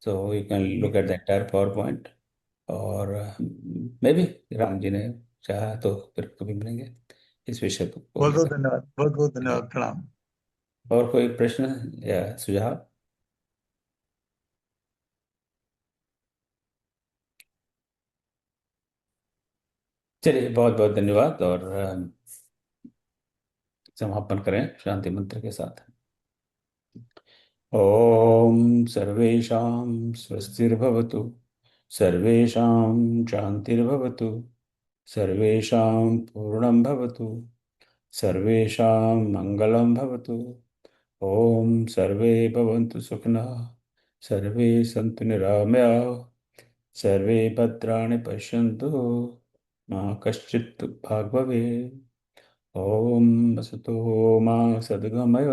So you can look at the entire power point. और मे भी राम जी ने चाहा तो फिर कभी मिलेंगे इस विषय को बहुत बहुत लेकर। धन्यवाद, बहुत बहुत धन्यवाद, प्रणाम। और कोई प्रश्न या सुझाव? चलिए, बहुत बहुत धन्यवाद। और समापन करें शांति मंत्र के साथ। ओम सर्वेषां स्वस्तिर्भवतु, सर्वेषां शान्तिर्भवतु, सर्वेषां पूर्णं भवतु, सर्वेषां मङ्गलं भवतु। ओम सर्वे भवन्तु सुखिनः, सर्वे सन्तु निरामयाः, सर्वे भद्राणि पश्यन्तु, मा कश्चित् दुःखभाग् भवेत्। ओम वसतो मा सद्गमय,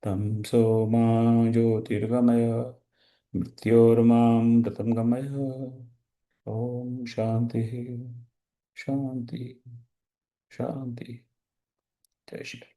तमसो मा ज्योतिर्गमय, मृत्योर्मां गमय। ओम शांति, शांति, शांति। जय श्री